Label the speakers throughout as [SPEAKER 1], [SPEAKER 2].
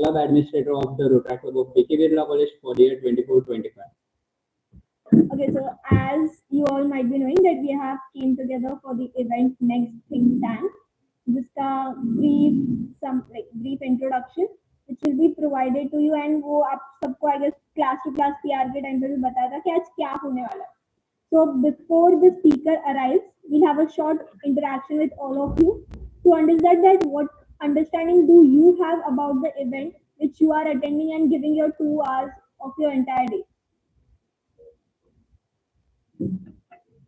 [SPEAKER 1] club administrator of the Rotary Club of B.K. Birla College for the year 24-25.
[SPEAKER 2] Okay, so as you all might be knowing that we have came together for the event Next Think Tank. जिसका brief introduction which will be provided to you and वो आप सबको I guess class to class PR के time पे भी बताया था कि आज क्या होने वाला है. So before the speaker arrives, we'll have a short interaction with all of you to understand that what understanding do you have about the event which you are attending and giving your 2 hours of your entire day.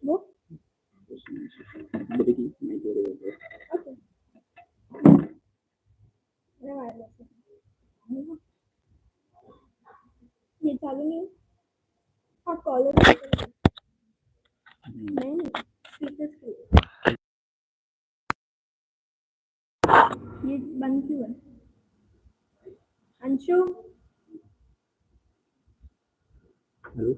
[SPEAKER 2] Go. Okay. ये चालू नहीं है. हाँ collar नहीं speaker screen ये बंद क्यों है. अंशु
[SPEAKER 1] Hello.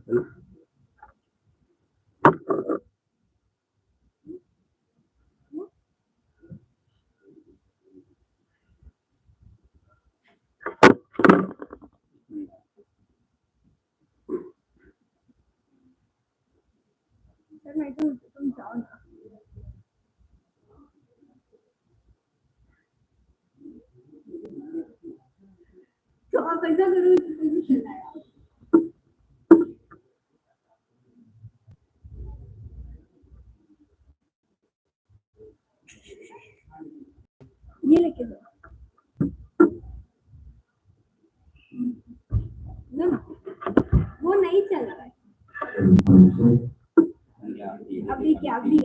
[SPEAKER 2] सर मैं तो तुम जाओ ना. तो आप ऐसा करो इंट्रोड्यूशन लाया. ये लेके दो ना वो नहीं चल रहा है अभी क्या अभी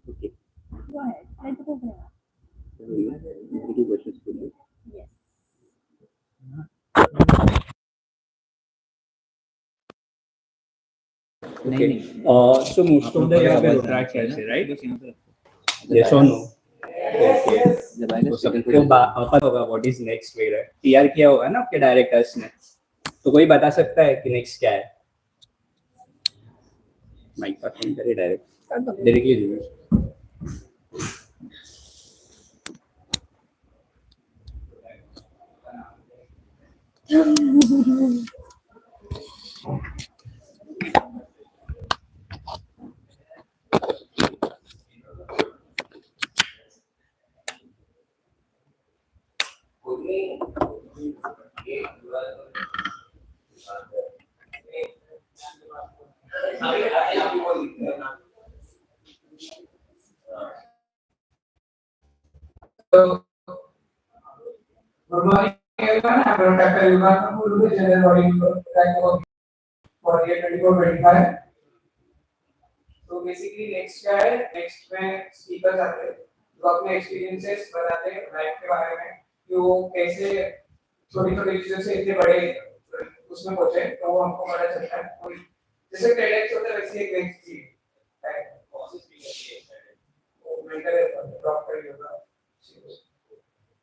[SPEAKER 1] Okay.
[SPEAKER 2] Go ahead. Let's go for it.
[SPEAKER 1] Any questions for you?
[SPEAKER 2] Yes.
[SPEAKER 1] Okay. So most of the यहाँ पे Rotaract है, right? Yes or no? Okay. तो सबको पता होगा what is next way, right? PR किया होगा ना आपके डायरेक्टर्स ने. तो कोई बता सकता है कि next क्या है? माइक पर फोन करे directly review.
[SPEAKER 3] Good morning, everyone. I'm Dr. Yuvan Guru, General Auditor for year 24-25. So basically next क्या है? Next में speakers आते हैं, जो अपने experiences बताते हैं life के बारे में, कि वो कैसे छोटी-छोटी चीजों से इतने बड़े उसमें पहुंचे, तो वो हमको पता चलता है. जैसे TEDx होता है वैसे एक next भी है. कौन सी speaker की है? वो mentor doctor yoga.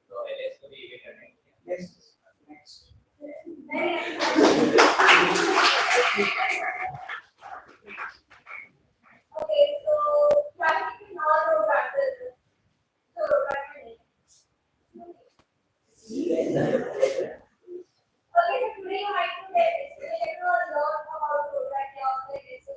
[SPEAKER 3] So LS को भी ये करने. Yes. Next.
[SPEAKER 2] Okay, so practicing all practice. So practicing. Okay, so today you might know a lot about Rotaract, your organization,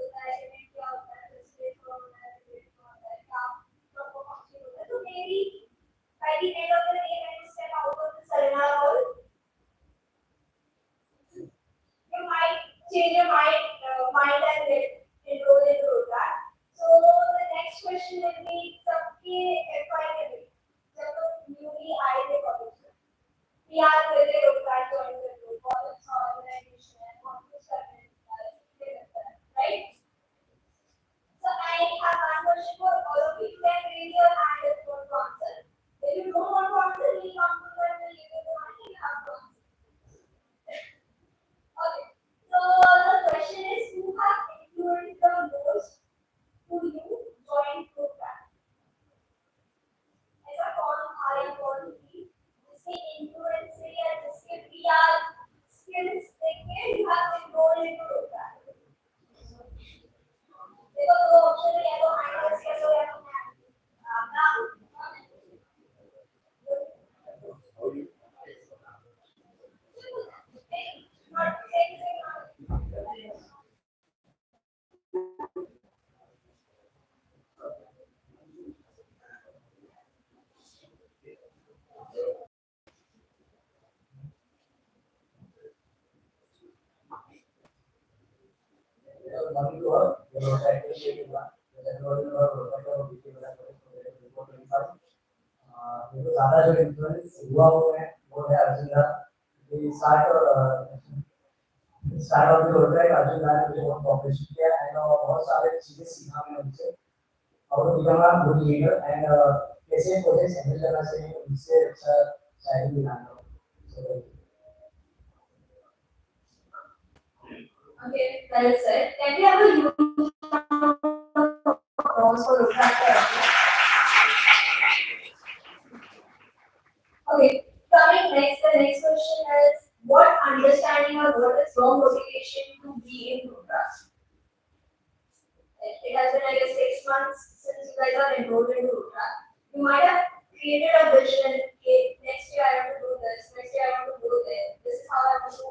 [SPEAKER 3] appreciated one. The January or मेरे को ज़्यादा जो influence हुआ वो है अर्जुन दा. The start of the होता है अर्जुन दा ने मुझे बहुत कॉपरेशन किया and बहुत सारे चीजें सीखा मैंने उनसे. How to become a good leader and कैसे प्रोजेक्ट हैंडल करना चाहिए उनसे अच्छा शायद भी जानता हूँ.
[SPEAKER 4] Okay, well said. Can we have a huge applause for Rudraksha? Okay, coming next, the next question is what understanding or what is wrong motivation to be in Rudraksha? It has been, I guess, 6 months since you guys are enrolled in Rudraksha. You might have created a vision. Okay, next year I want to do this. Next year I want to go there. This is how I want to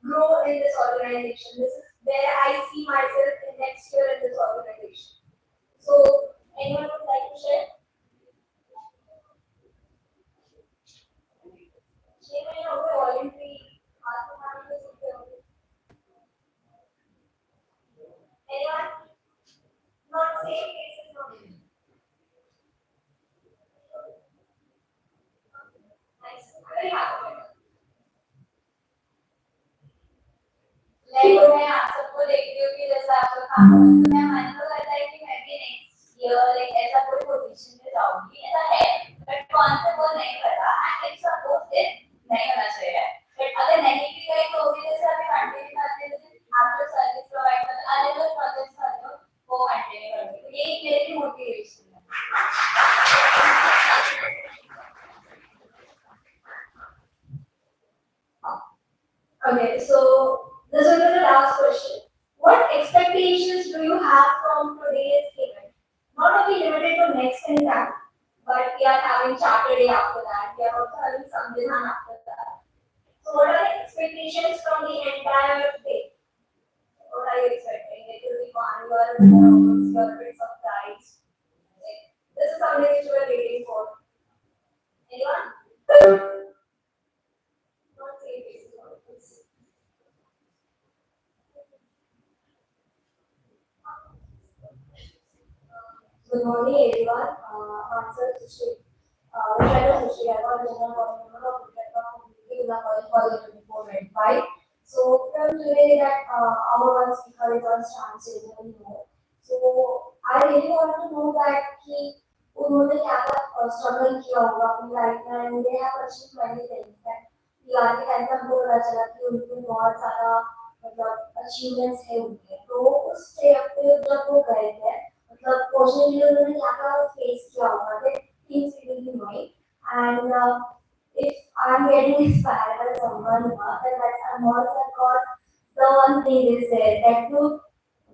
[SPEAKER 4] grow in this organization. This is where I see myself in next year in this organization. So, anyone would like to share? Anyone? Not same cases, no. Nice. Very happy. Like मैं आप सबको देखती हूँ कि जैसा आप लोग काम करते हैं, मैं मन तो करता है कि मैं भी नेक्स्ट ईयर लाइक ऐसा कोई पोजीशन में जाऊंगी, ऐसा है, बट कौन से वो नहीं पता एंड इट्स सपोज इट नहीं होना चाहिए. बट अगर नहीं भी गई तो भी जैसे अभी कंटिन्यू करते हैं, जैसे आप लोग सर्विस प्रोवाइड करते हैं, अलग अलग प्रोजेक्ट्स करते हो, वो कंटिन्यू करते हो. ये मेरी मोटिवेशन है. Okay, so this will be the last question. What expectations do you have from today's event? Not only limited to next exam, but we are having charter day after that. We are also having Samvidhan after that. So, what are the expectations from the entire day? What are you expecting? It will be fun. You are nervous. You are a bit surprised. This is something which you are waiting for. Anyone? Not say faces. Good morning, everyone. Answer Sushri. Vishal Sushri, I was a general board member of Vijayanagar College 24-25. So, from today that our one speaker is on transgender more. So, I really want to know that कि उन्होंने क्या क्या struggle किया होगा अपनी life में and they have achieved many things. That PR के time पर हमको पता चला कि उनके बहुत सारा मतलब achievements है उनके. तो उस स्टेप पे जब वो गए थे मतलब पर्सनली उन्होंने क्या क्या फेस किया होगा that things we will be knowing and if I'm getting inspired by someone then that's I'm also because the one thing they said that to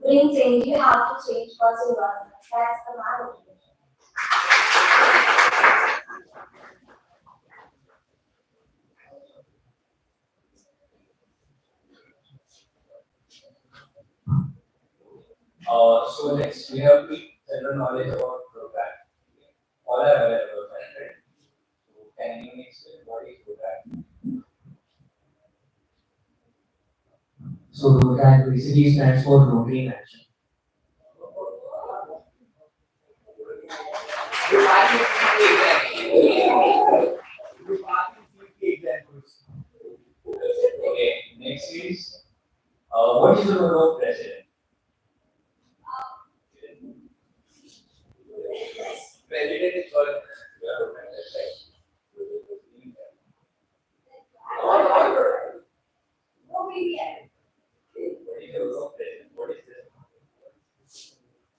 [SPEAKER 4] bring change you have to change first yourself. That's the my motivation.
[SPEAKER 1] So next we have the general knowledge about program. All are aware about that, right? So can you explain what is program?
[SPEAKER 3] So that basically stands for Rotary in Action.
[SPEAKER 1] Okay, next is what is the role of president? President is called
[SPEAKER 4] No BBM.
[SPEAKER 1] what is the role of president? What is this?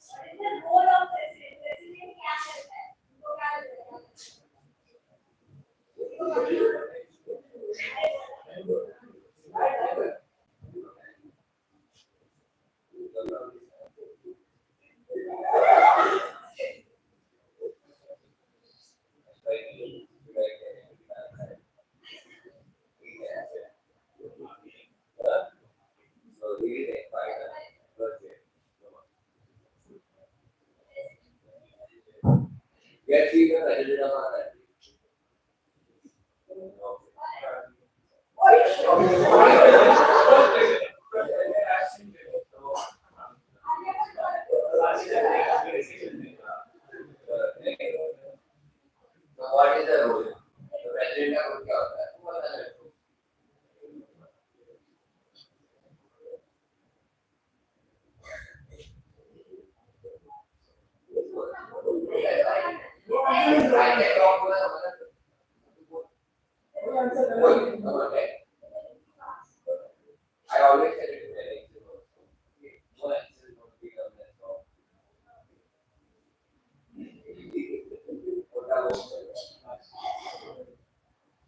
[SPEAKER 4] What is the role of president? President क्या करता है? वो क्या करता है?
[SPEAKER 1] Yes, we can president of our country.
[SPEAKER 3] I always tell it to my legs. No answer is going to become that wrong.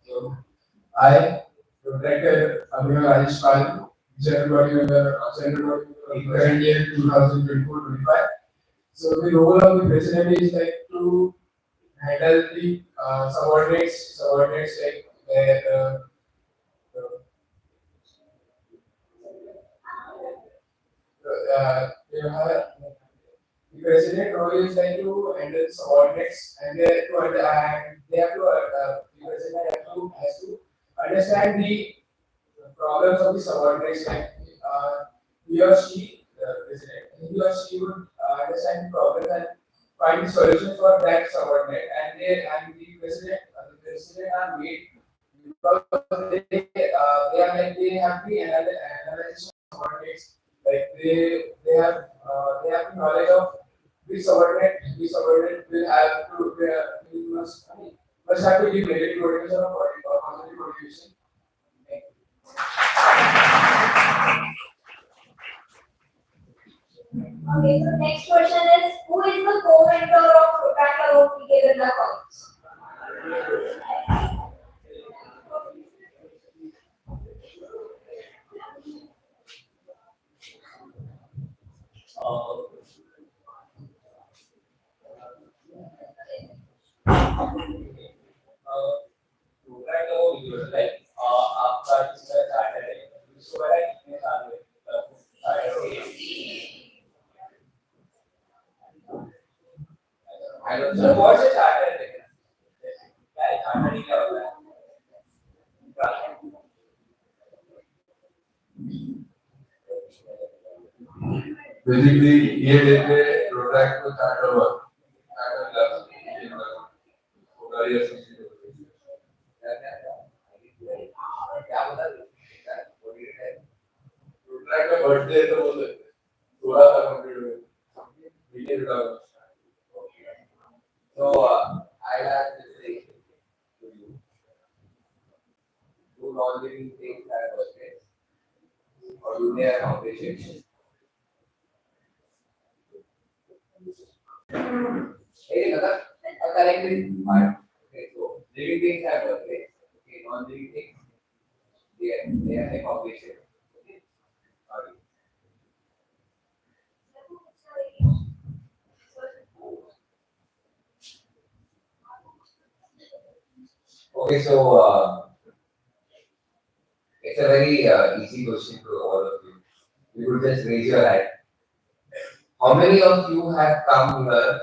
[SPEAKER 3] So, I, Dr. Abhinav Rajesh Pal, General Body Member of Central Body Member, current year 2024-25. So the role of the president is like to handle the subordinates like their you have the president role is like to handle subordinates and they have to the president has to understand the problems of the subordinates like he or she the president he or she would understand the problem and find the solution for that subordinate and the president are made because they are like they have the analysis of subordinates like they have the knowledge of which subordinate will have to will must have to give negative motivation or positive motivation.
[SPEAKER 4] Okay, so next question is, who is the co-mentor of Protractor of PK Birla College?
[SPEAKER 3] आपका जिसका charter है उसको बड़ा कितने साल हुए I don't know what's a charter क्या charter ही क्या होता है
[SPEAKER 5] Basically, ये देते प्रोडक्ट को चार्टर वर्क
[SPEAKER 3] क्या होता है
[SPEAKER 5] प्रोडक्ट का बर्थडे तो बोल सकते थोड़ा सा कंप्लीट हो डिटेल का
[SPEAKER 3] So I have this thing to you. Do non-living things at birthdays or do they accomplish it? Hey, मतलब correct this part. Okay, so living things at birthdays. Okay, non-living things they are accomplish it. Okay, sorry. Okay, so it's a very easy question to all of you. You could just raise your hand. How many of you have come here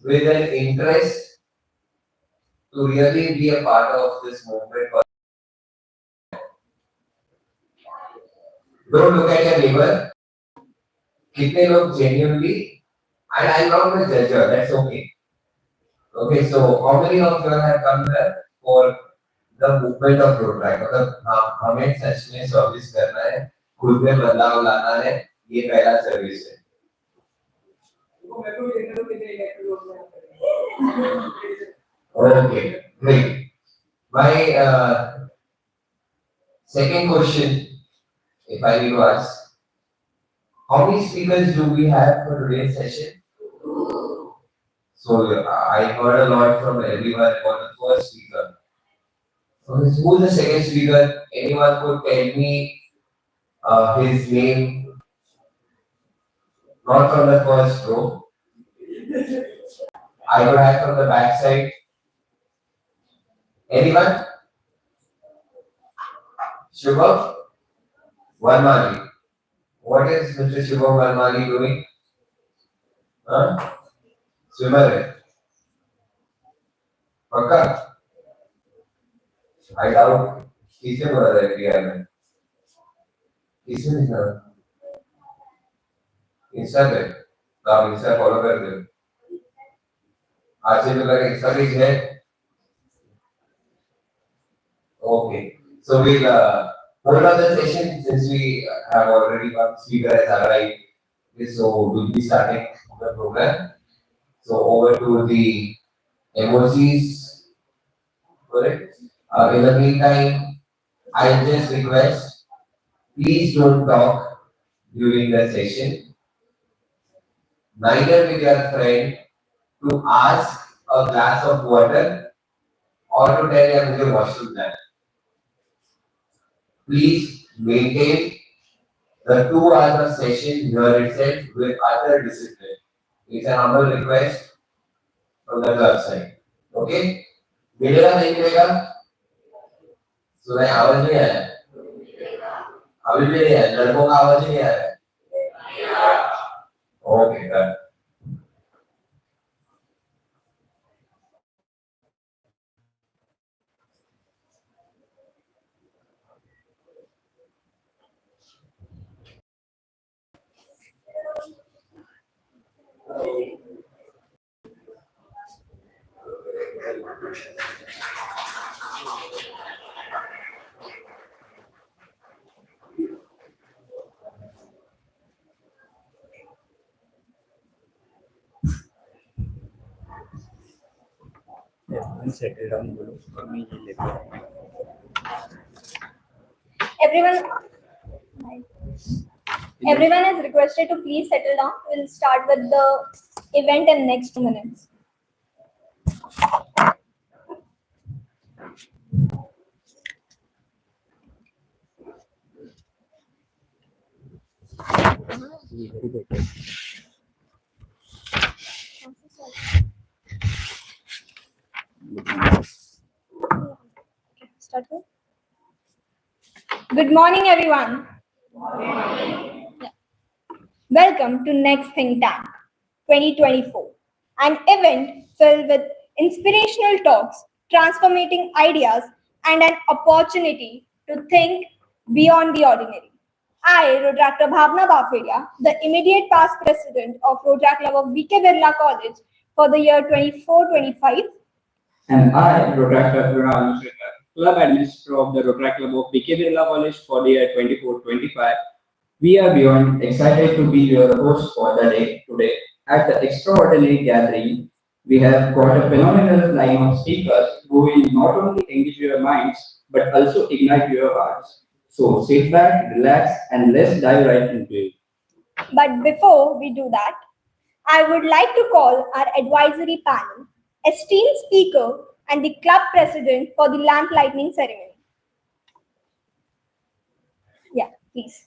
[SPEAKER 3] with an interest to really be a part of this movement? Don't look at your neighbor. कितने लोग genuinely, and I'm not going to judge you, that's okay. Okay, so how many of you have come here for the movement of road track? मतलब हमें सच में service करना है, खुद में बदलाव लाना है, ये पहला सर्विस है. Okay, great. My second question, if I need to ask, how many speakers do we have for today's session? So I heard a lot from everyone about the first speaker. Okay, so who's the second speaker? Anyone could tell me his name? Not from the first row. I would have from the back side. Anyone? Shubham Varmali. What is Mr. Shubham Varmali doing? Huh? Swimmer है पक्का I doubt किसने बोला था India में किसने लिखा Insta पे तो आप इंस्टा फॉलो कर दो आज से मेरा इंस्टा पेज है okay so we'll hold on the session since we have already one speaker has arrived So we'll be starting the program. So over to the emojis. Correct. In the meantime, I just request, please don't talk during the session. Neither with your friend to ask a glass of water or to tell them to washroom that. Please maintain the 2 hours of session here itself with utter discipline. It's an humble request from the club side. Okay? मिलेगा नहीं मिलेगा? सुनाई आवाज नहीं आया? अभी भी नहीं आया? लड़कों का आवाज नहीं आया? Okay, done.
[SPEAKER 1] settle down बोलो और मैं ये लेता हूँ.
[SPEAKER 2] Everyone is requested to please settle down. We'll start with the event in next 2 minutes. Start with. Good morning, everyone. Yeah. Welcome to Next Think Tank 2024, an event filled with inspirational talks, transformating ideas, and an opportunity to think beyond the ordinary. I, Dr. Bhavna Bafedia, the immediate past president of Rotary Club of B.K. Birla College for the year 24-25,
[SPEAKER 1] And I, Rotary Club, Club Administrator of the Rotary Club of B.K. Birla College for the year 24-25. We are beyond excited to be your host for the day today. At the extraordinary gathering, we have got a phenomenal line of speakers who will not only engage your minds but also ignite your hearts. So sit back, relax, and let's dive right into it.
[SPEAKER 2] but before we do that, I would like to call our advisory panel, esteemed speaker and the club president for the lamp lighting ceremony. Yeah, please.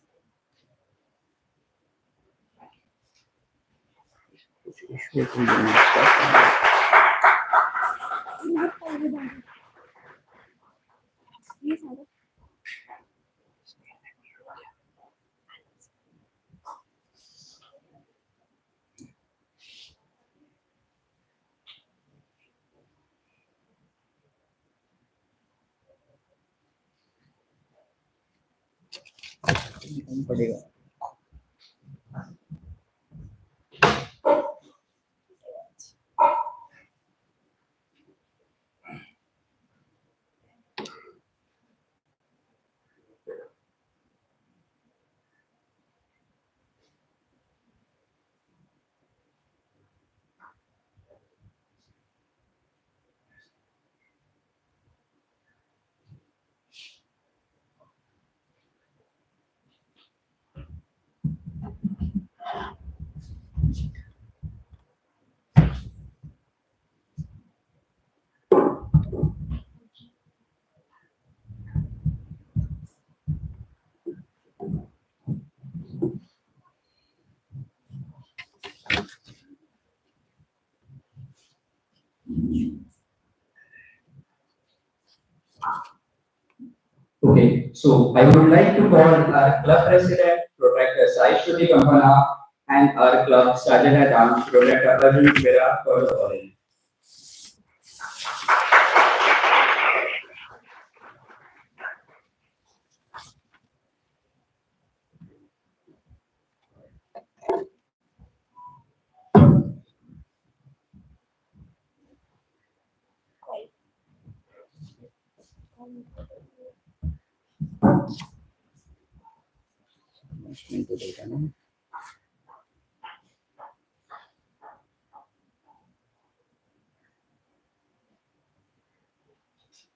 [SPEAKER 1] Okay, so I would like to call our club president, Protector Sai Shruti Kampana, and our club sergeant at arms, Protector Arjun Vera, for the following.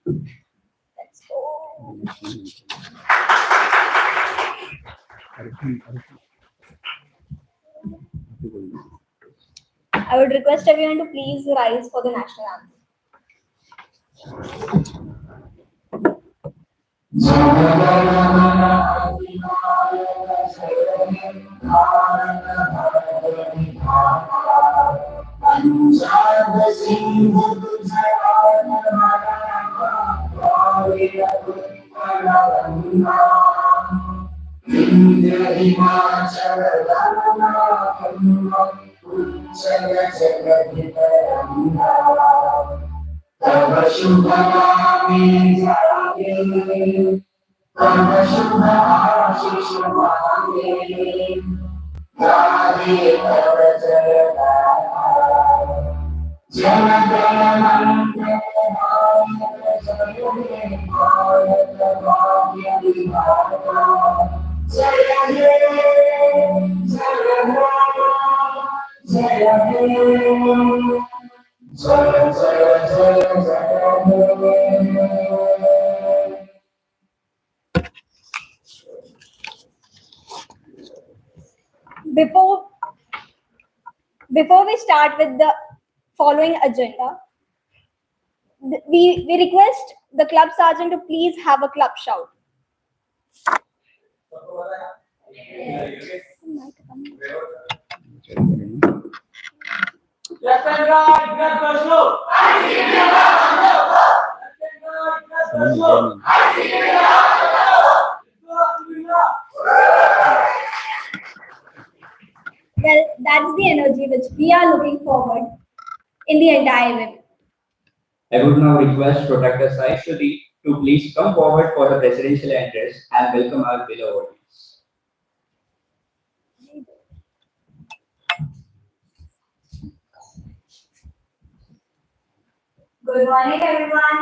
[SPEAKER 2] Let's go. I would request everyone to please rise for the national anthem. Before we start with the following agenda, we request the club sergeant to please have a club shout.
[SPEAKER 3] Left and right, grab the slow.
[SPEAKER 2] Well, that's the energy which we are looking forward in the entire event.
[SPEAKER 1] I would now request Protector Sai Shruti to please come forward for the presidential address and welcome our beloved audience.
[SPEAKER 4] Good morning, everyone.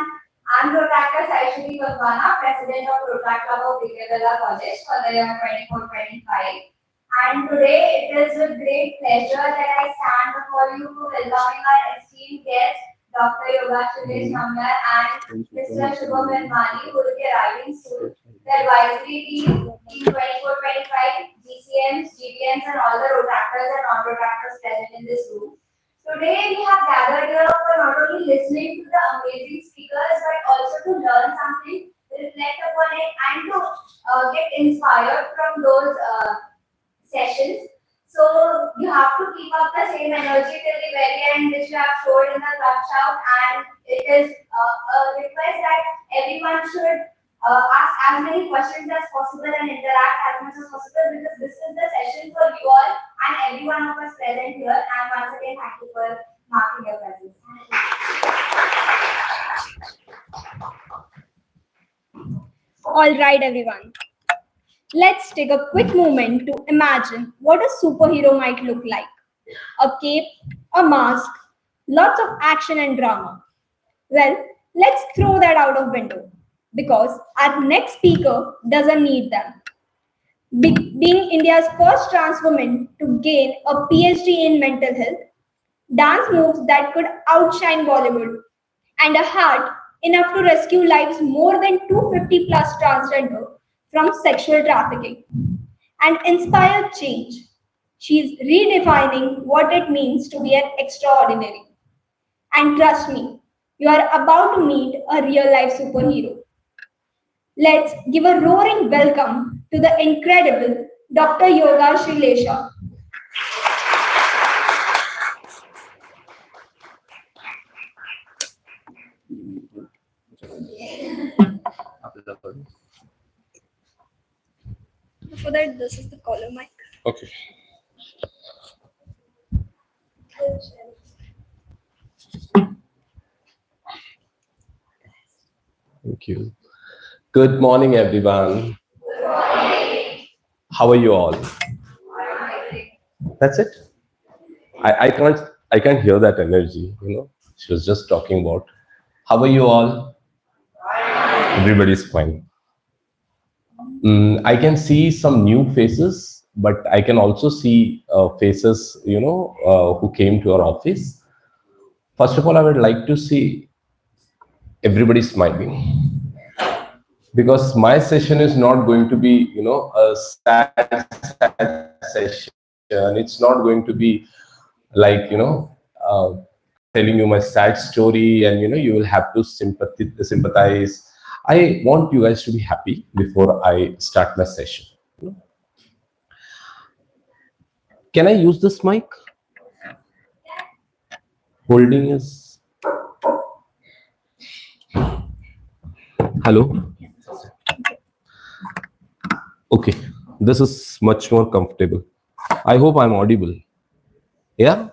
[SPEAKER 4] I'm Protactor Sai Shruti Vakwana, President of Protect Club of Vidyadala College for the year 24-25. And today it is with great pleasure that I stand before you to welcoming our esteemed guest, Dr. Yoga Suresh Namyar and Mr. Shubham Mani, who will be arriving soon. The advisory team in 24-25, GCMs, GDMs, and all the Rotractors and non-Rotractors present in this room. Today we have gathered here for not only listening to the amazing speakers but also to learn something, reflect upon it, and to get inspired from those sessions. So you have to keep up the same energy till the very end, which you have showed in the club shout, and it is a request that everyone should ask as many questions as possible and interact as much as possible, because this is the session for you all and every one of us present here. And once again, thank you for marking your presence.
[SPEAKER 2] All right, everyone. Let's take a quick moment to imagine what a superhero might look like. A cape, a mask, lots of action and drama. Well, let's throw that out of window because our next speaker doesn't need them. Being India's first trans woman to gain a PhD in mental health, dance moves that could outshine Bollywood, and a heart enough to rescue lives more than 250 plus transgender from sexual trafficking and inspire change. She's redefining what it means to be an extraordinary. And trust me, you are about to meet a real life superhero. Let's give a roaring welcome to the incredible Dr. Yoga Srilesha. Before that, this is the collar mic.
[SPEAKER 6] Okay. Thank you. Good morning, everyone.
[SPEAKER 4] Good morning.
[SPEAKER 6] How are you all? That's it. I can't hear that energy. She was just talking about. How are you all? Everybody's fine. I can see some new faces, but I can also see faces, who came to our office. First of all, I would like to say everybody's smiling. Because my session is not going to be, you know, a sad session. It's not going to be like, you know, telling you my sad story and, you know, you will have to sympathize. I want you guys to be happy before I start my session. Can I use this mic? Holding is... Hello? Okay, this is much more comfortable. I hope I'm audible. Yeah?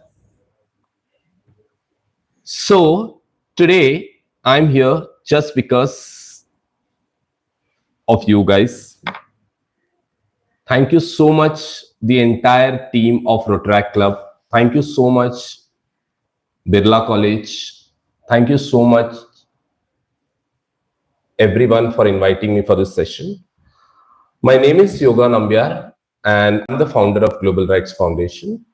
[SPEAKER 6] So, today I'm here just because of you guys. Thank you so much, the entire team of Rotaract Club. Thank you so much, Birla College. Thank you so much, everyone, for inviting me for this session. My name is Yoga Nambiar, and I'm the founder of Global Rights Foundation.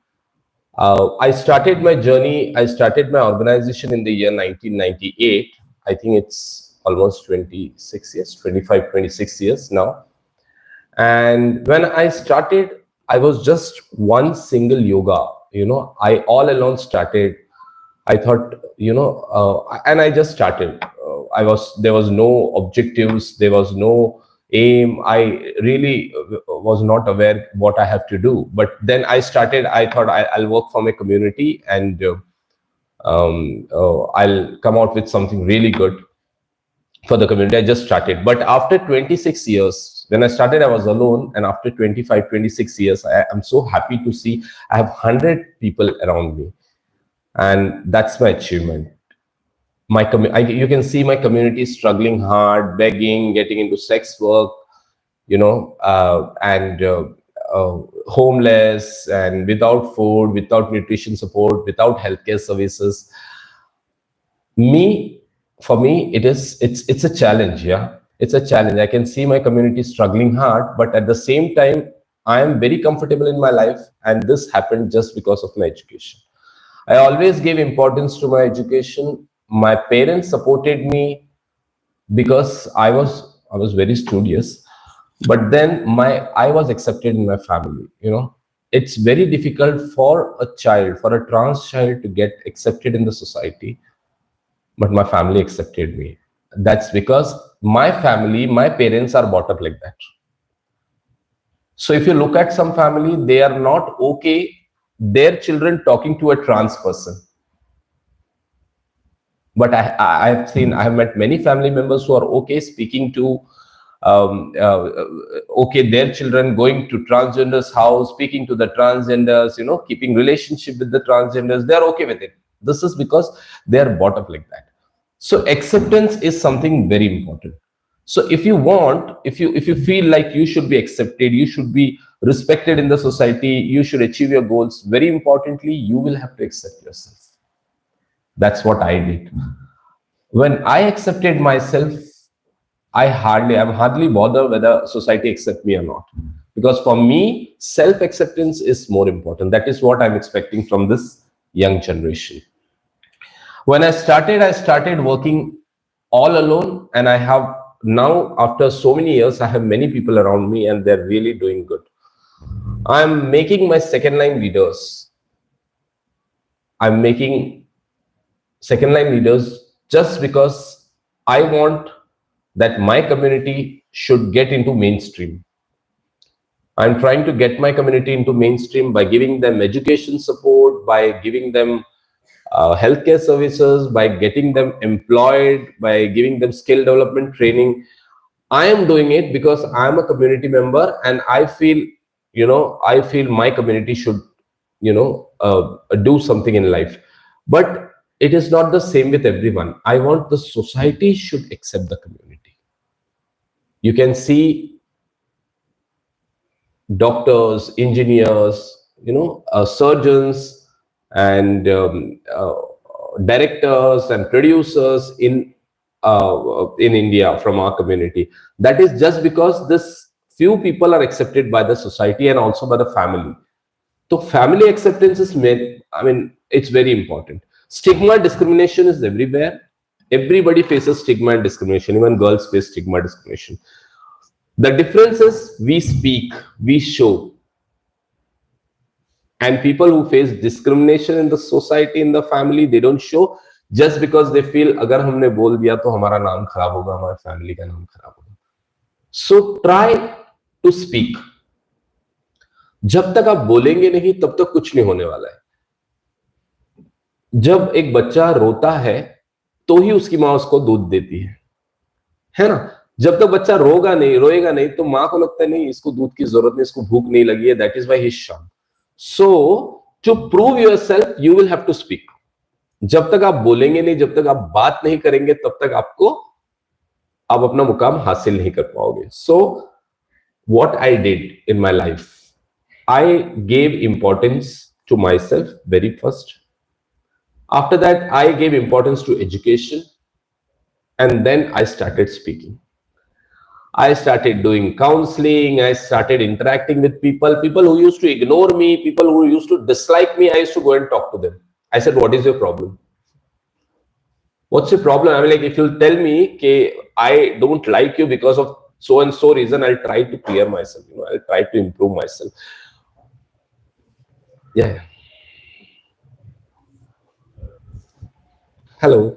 [SPEAKER 6] I started my journey, I started my organization in the year 1998. I think it's almost 26 years, 25, 26 years now. And when I started, I was just one single yoga, you know, I all alone started. I thought, you know, and I just started. There was no objectives, there was no aim. I really was not aware what I have to do. But then I started, I thought I'll work for my community and I'll come out with something really good for the community. I just started. But after 26 years, when I started, I was alone. And after 25, 26 years, I'm so happy to see I have 100 people around me. And that's my achievement. You can see my community struggling hard, begging, getting into sex work, you know, homeless and without food, without nutrition support, without healthcare services. For me, it's a challenge. Yeah, it's a challenge. I can see my community struggling hard, but at the same time, I am very comfortable in my life, and this happened just because of my education. I always gave importance to my education. My parents supported me because I was very studious, but then I was accepted in my family. You know, it's very difficult for a child, for a trans child, to get accepted in the society, but my family accepted me. That's because my family, my parents are brought up like that. So if you look at some family, they are not okay their children talking to a trans person. But I have met many family members who are okay speaking to, their children going to transgenders' house, speaking to the transgenders, you know, keeping relationship with the transgenders. They are okay with it. This is because they are brought up like that. So acceptance is something very important. So if you feel like you should be accepted, you should be respected in the society, you should achieve your goals, very importantly, you will have to accept yourself. That's what I did. When I accepted myself, I'm hardly bothered whether society accepts me or not. Because for me, self-acceptance is more important. That is what I'm expecting from this young generation. When I started working all alone, and I have now, after so many years, I have many people around me and they're really doing good. I'm making my second line leaders. I'm making second line leaders just because I want that my community should get into mainstream. I'm trying to get my community into mainstream by giving them education support, by giving them healthcare services, by getting them employed, by giving them skill development training. I am doing it because I'm a community member, and I feel my community should, do something in life. But it is not the same with everyone. I want the society should accept the community. You can see doctors, engineers, surgeons, and directors and producers in India from our community. That is just because this few people are accepted by the society and also by the family. So family acceptance is made. I mean, it's very important. Stigma, discrimination is everywhere. Everybody faces stigma and discrimination. Even girls face stigma and discrimination. The difference is we speak, we show. And people who face discrimination in the society, in the family, they don't show just because they feel अगर हमने बोल दिया तो हमारा नाम खराब होगा, हमारे फैमिली का नाम खराब होगा. So try to speak. जब तक आप बोलेंगे नहीं तब तक कुछ नहीं होने वाला है. जब एक बच्चा रोता है तो ही उसकी माँ उसको दूध देती है ना. जब तक बच्चा रोएगा नहीं तो माँ को लगता है नहीं इसको दूध की जरूरत नहीं, इसको भूख नहीं लगी है, that is why he is shy. So to prove yourself you will have to speak. जब तक आप बोलेंगे नहीं, जब तक आप बात नहीं करेंगे तब तक आप अपना मुकाम हासिल नहीं कर पाओगे. So what I did in my life, I gave importance to myself very first. After that, I gave importance to education, and then I started speaking. I started doing counseling. I started interacting with people who used to ignore me, people who used to dislike me. I used to go and talk to them. I said, what is your problem? What's your problem? I mean, like, if you'll tell me, okay, I don't like you because of so and so reason, I'll try to clear myself. I'll try to improve myself. Yeah. Hello.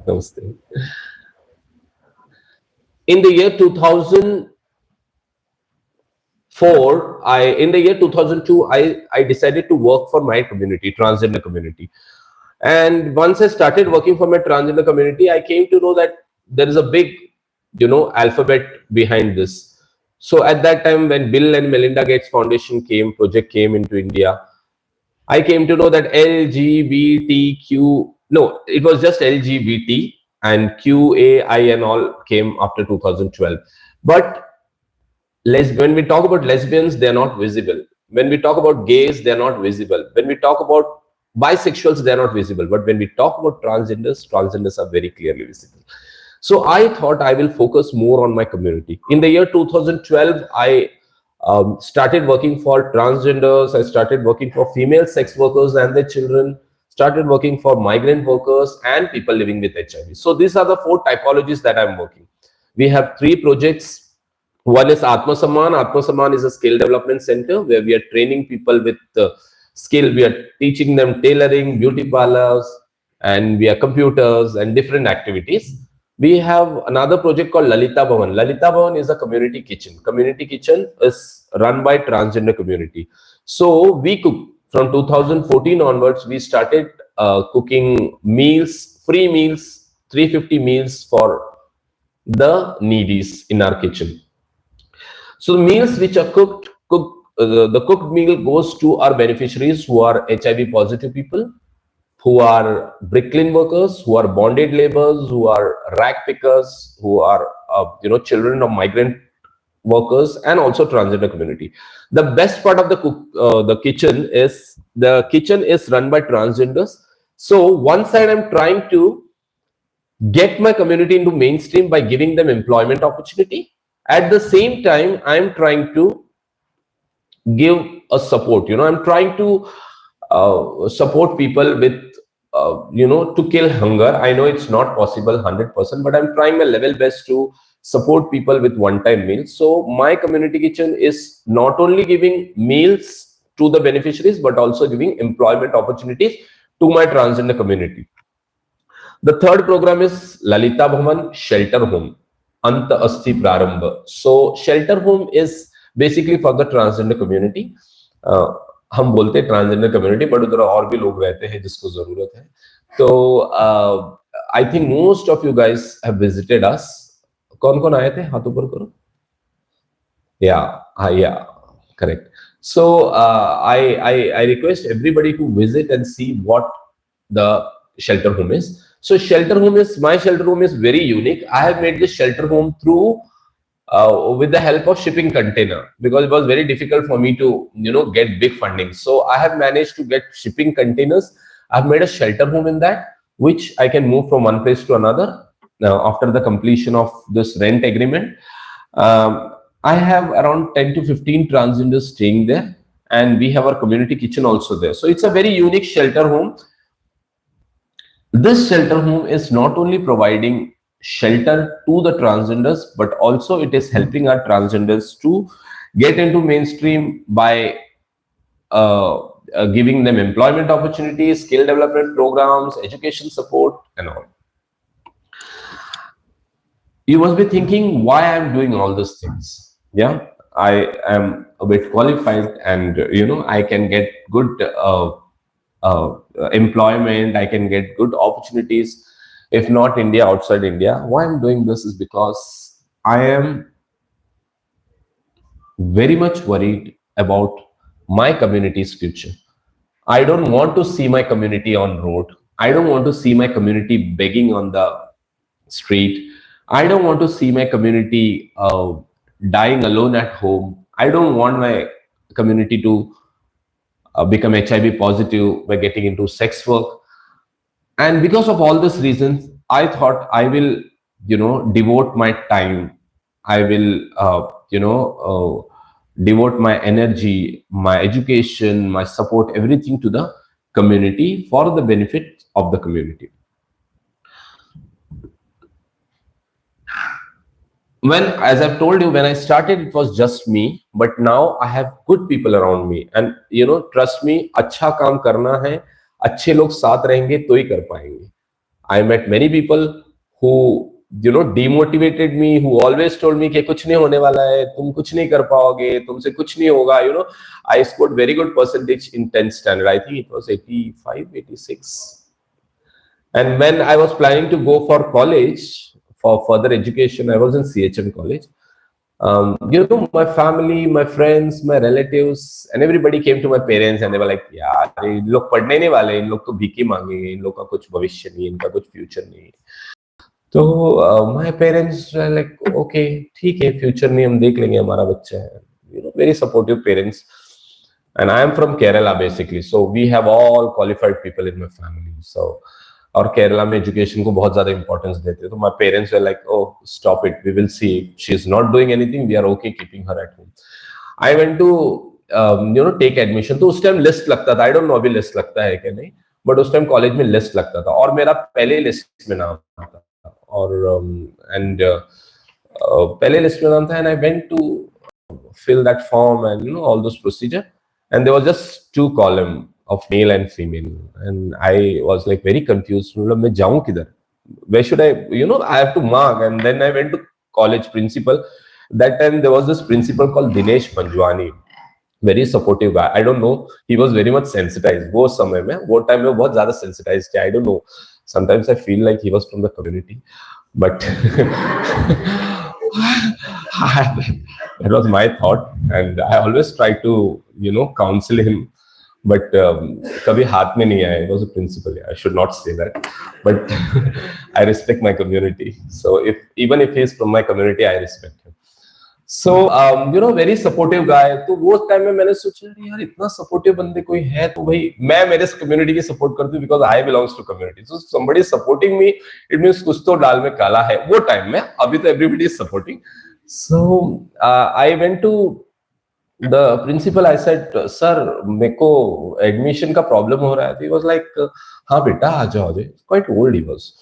[SPEAKER 6] Namaste. In the year 2004, in the year 2002, I decided to work for my community, transgender community. And once I started working for my transgender community, I came to know that there is a big, alphabet behind this. So at that time, when Bill and Melinda Gates Foundation project came into India, I came to know that LGBTQ, no, it was just LGBT, and QAI and all came after 2012. But when we talk about lesbians, they are not visible. When we talk about gays, they are not visible. When we talk about bisexuals, they are not visible. But when we talk about transgenders are very clearly visible. So I thought I will focus more on my community. In the year 2012, I started working for transgenders. I started working for female sex workers and their children, started working for migrant workers and people living with HIV. So these are the 4 typologies that I'm working. We have 3 projects. One is Atma Samman. Atma Samman is a skill development center where we are training people with skill. We are teaching them tailoring, beauty parlors, and we are computers and different activities. We have another project called Lalita Bhavan. Lalita Bhavan is a community kitchen. Community kitchen is run by transgender community. So we cook. From 2014 onwards, we started cooking meals, free meals, 350 meals for the needies in our kitchen. So the meals which are cooked, the cooked meal goes to our beneficiaries who are HIV positive people, who are bricklayer workers, who are bonded laborers, who are rag pickers, who are children of migrant workers, and also transgender community. The best part of the kitchen is run by transgenders. So one side I'm trying to get my community into mainstream by giving them employment opportunity. At the same time, I'm trying to give a support. I'm trying to support people with to kill hunger. I know it's not possible 100%, but I'm trying my level best to support people with one-time meals. So my community kitchen is not only giving meals to the beneficiaries, but also giving employment opportunities to my transgender community. The third program is Lalita Bhavan Shelter Home, Anta Asti Prarambha. So Shelter Home is basically for the transgender community. हम बोलते हैं transgender community, but उधर और भी लोग रहते हैं जिसको जरूरत है. तो I think most of you guys have visited us. कौन कौन आए थे? हाथ ऊपर करो. या correct. So I request everybody to visit and see what the shelter home is. So my shelter home is very unique. I have made this shelter home through with the help of shipping container, because it was very difficult for me to get big funding. So I have managed to get shipping containers. I've made a shelter home in that, which I can move from one place to another now after the completion of this rent agreement. I have around 10 to 15 transgenders staying there, and we have our community kitchen also there. So it's a very unique shelter home. This shelter home is not only providing shelter to the transgenders, but also it is helping our transgenders to get into mainstream by giving them employment opportunities, skill development programs, education support, and all. You must be thinking why I'm doing all these things. Yeah, I am a bit qualified, and I can get good employment. I can get good opportunities, if not India, outside India. Why I'm doing this is because I am very much worried about my community's future. I don't want to see my community on road. I don't want to see my community begging on the street. I don't want to see my community dying alone at home. I don't want my community to become HIV positive by getting into sex work. And because of all these reasons, I thought I will, devote my time. I will, devote my energy, my education, my support, everything to the community for the benefit of the community. As I've told you, when I started, it was just me, but now I have good people around me, and trust me, अच्छा काम करना है, अच्छे लोग साथ रहेंगे तो ही कर पाएंगे. I met many people who demotivated me, who always told me कि कुछ नहीं होने वाला है, तुम कुछ नहीं कर पाओगे, तुमसे कुछ नहीं होगा. I scored very good percentage in 10th standard. I think it was 85, 86. And when I was planning to go for college, for further education, I was in CHM college. My family, my friends, my relatives, and everybody came to my parents and they were like, यार इन लोग पढ़ने नहीं वाले, इन लोग तो भीख ही मांगेंगे, इन लोग का कुछ भविष्य नहीं, इनका कुछ फ्यूचर नहीं. तो my parents were like, okay, ठीक है, फ्यूचर नहीं, हम देख लेंगे, हमारा बच्चा है. Very supportive parents. And I am from Kerala basically, so we have all qualified people in my family. So और केरला में एजुकेशन को बहुत ज्यादा इंपॉर्टेंस देते हैं. तो my parents were like, oh stop it, we will see, she is not doing anything, we are okay keeping her at home. I went to take admission. तो उस टाइम लिस्ट लगता था, आई डोंट नो अभी list लगता है कि नहीं, but उस टाइम कॉलेज में लिस्ट लगता था और मेरा पहले लिस्ट में नाम था. और पहले लिस्ट में नाम था, and I went to fill that form and all those procedure, and there was just 2 column of male and female, and I was like very confused. मैं जाऊं किधर? Where should I? I have to mark. And then I went to college principal. That time there was this principal called Dinesh Manjwani, very supportive guy. I don't know, he was very much sensitized. वो समय में, वो time में बहुत ज़्यादा sensitized थे. I don't know. Sometimes I feel like he was from the community, but that was my thought, and I always try to counsel him. But kabhi haath mein nahi aaya. It was a principal. I should not say that, but I respect my community. So even if he is from my community, I respect him. So very supportive guy. तो वो time में मैंने सोचा यार इतना supportive बंदे कोई है तो भाई मैं मेरे community की support करती हूँ, because I belongs to community. So somebody is supporting me, it means कुछ तो दाल में काला है वो टाइम में. अभी तो everybody is supporting. So I went to the principal. I said, sir, मेरे को admission का problem हो रहा है. He was like, हाँ बेटा आ जाओ. Quite old he was.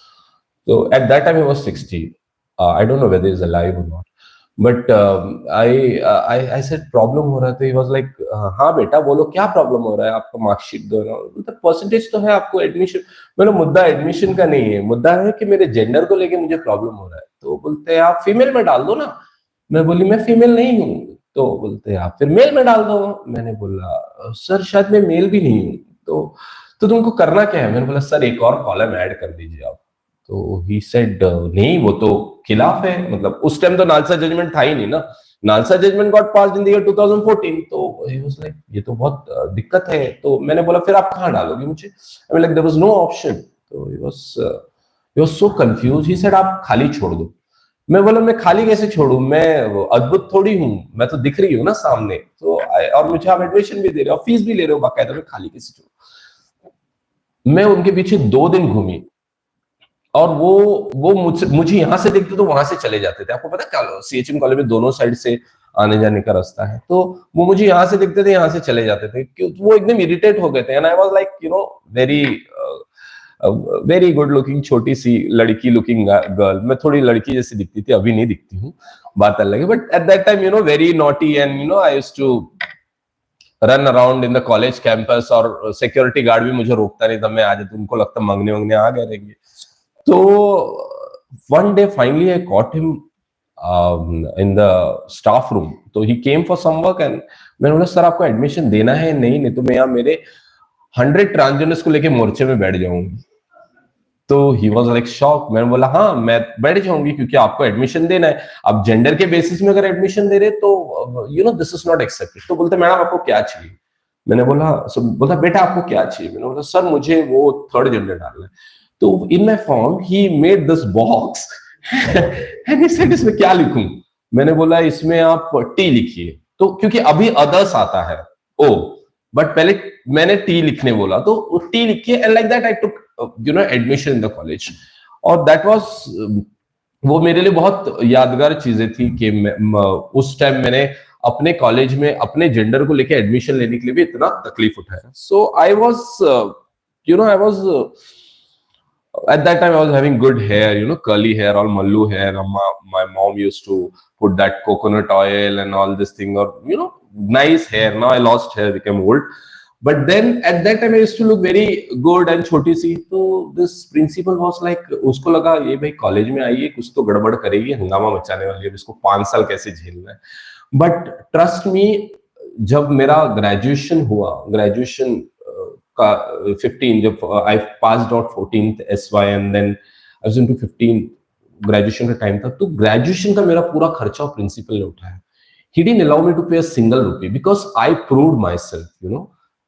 [SPEAKER 6] So at that time he was 60. I don't know whether he's alive or not. But I said problem हो रहा है. तो he was like, हाँ बेटा बोलो क्या problem हो रहा है, आपका मार्कशीट दो ना. मतलब परसेंटेज तो है, आपको एडमिशन. मैंने मुद्दा एडमिशन का नहीं है, मुद्दा है कि मेरे जेंडर को लेके मुझे प्रॉब्लम हो रहा है. तो बोलते हैं आप फीमेल में डाल दो ना. मैं बोली मैं फीमेल नहीं हूँ. तो बोलते हैं आप फिर मेल में डाल दो. मैंने बोला सर शायद मैं मेल भी नहीं हूँ. तो तुमको करना क्या है? मैंने बोला सर एक और कॉलम ऐड कर दीजिए आप. तो ही सेड नहीं वो तो खिलाफ है. मतलब उस टाइम तो नालसा जजमेंट था ही नहीं ना. NALSA judgement got passed in the year 2014. तो ही वाज लाइक ये तो बहुत दिक्कत है. तो मैंने बोला फिर आप कहाँ डालोगे मुझे? I mean like there was no option. तो he was so confused. He said आप खाली छोड़ दो. मैं बोला मैं खाली कैसे छोड़ू, मैं अद्भुत थोड़ी हूँ, मैं तो दिख रही हूँ ना सामने. तो और मुझे आप एडमिशन भी दे रहे हो, फीस भी ले रहे हो बाकायदा, मैं खाली कैसे छोड़ू? मैं उनके पीछे 2 दिन घूमी और वो मुझे यहाँ से देखते तो वहां से चले जाते थे. आपको पता है CHM कॉलेज में दोनों साइड से आने जाने का रास्ता है। तो वो मुझे यहाँ से दिखते थे, यहाँ से चले जाते थे, वो एकदम इरिटेट हो गए थे। And I was like very very good looking, छोटी सी लड़की लुकिंग गर्ल। मैं थोड़ी लड़की जैसी दिखती थी, अभी नहीं दिखती हूँ, बात अलग है। But at that time very naughty and I used to run around in the college campus, और सिक्योरिटी गार्ड भी मुझे रोकता नहीं था। मैं आ जाता, उनको लगता मंगने वंगने आ गए रहेंगे। तो one day finally I caught him in the staff room. तो he came for some work and मैंने बोला सर आपको एडमिशन देना है? नहीं तो मैं यहाँ मेरे 100 ट्रांसजेंडर्स को लेके मोर्चे में बैठ जाऊंगी। तो ही वॉज लाइक शॉक। मैंने बोला हाँ मैं बैठ जाऊंगी, क्योंकि आपको एडमिशन देना है। आप जेंडर के बेसिस में अगर एडमिशन दे रहे तो दिस इज नॉट एक्सेप्टेड। तो बोलते मैडम आपको क्या चाहिए? मैंने बोला बेटा आपको क्या चाहिए? मैंने बोला सर मुझे वो थर्ड जेंडर डालना है। तो in my form he made this box and he said इसमें क्या लिखूं? मैंने बोला इसमें आप टी लिखिए। तो क्योंकि अभी अदर्स आता है ओ, बट पहले मैंने टी लिखने बोला, तो टी लिखिए। And like that I took admission in the college. और दैट वाज, वो मेरे लिए बहुत यादगार चीजें थी कि उस टाइम मैंने अपने कॉलेज में अपने जेंडर को लेके एडमिशन लेने के लिए भी इतना तकलीफ उठाया। So I was at that time I was having good hair, curly hair, all mallu hair. My mom used to put that coconut oil and all this thing, or nice hair. Now I lost hair, became old. But then at that time I used to look very good and choti si. So this principal was like, usko laga ye bhai college mein आई है, कुछ तो गड़बड़ करेगी, हंगामा मचाने वाली है, इसको 5 साल कैसे झेलना है। But trust me, जब मेरा ग्रेजुएशन हुआ, ग्रेजुएशन का 15, जब I passed out 14th SY and then I was into 15, graduation का टाइम था। तो ग्रेजुएशन का मेरा पूरा खर्चा प्रिंसिपल ने उठाया। He didn't allow me to pay a single rupee because I proved myself.